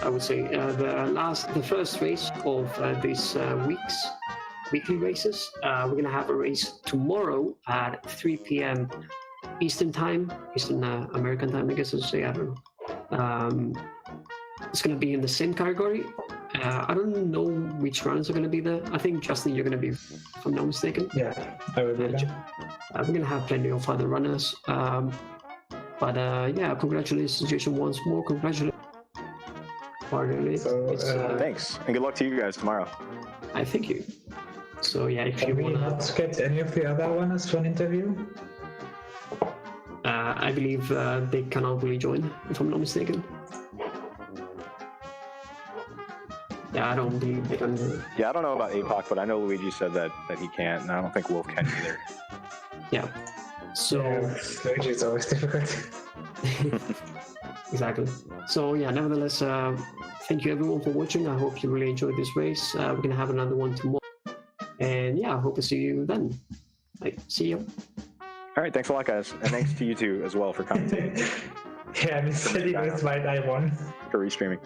I would say, the first race of this week's weekly races. We're going to have a race tomorrow at 3 p.m. Eastern time, Eastern American time, I guess I should say, I don't know. It's going to be in the same category, I don't know which runners are going to be there. I think, Justin, you're going to be, if I'm not mistaken. Yeah, I will be there. We're going to have plenty of other runners. But yeah, congratulations, Jason, once more. Congratulations. So, Thanks, and good luck to you guys tomorrow. I thank you. So yeah, if you can we want not get any of the other runners for an interview? I believe they cannot really join, if I'm not mistaken. Yeah, I don't believe they can. Yeah, I don't know about APOC, but I know Luigi said that he can't, and I don't think Wolf can either. Yeah. So Luigi is always difficult. Exactly. So yeah, nevertheless, thank you everyone for watching. I hope you really enjoyed this race. We're gonna have another one tomorrow, and yeah, I hope to see you then. See you. All right, thanks a lot, guys, and thanks to you two as well for commentating. Yeah, Mr. I won. For restreaming.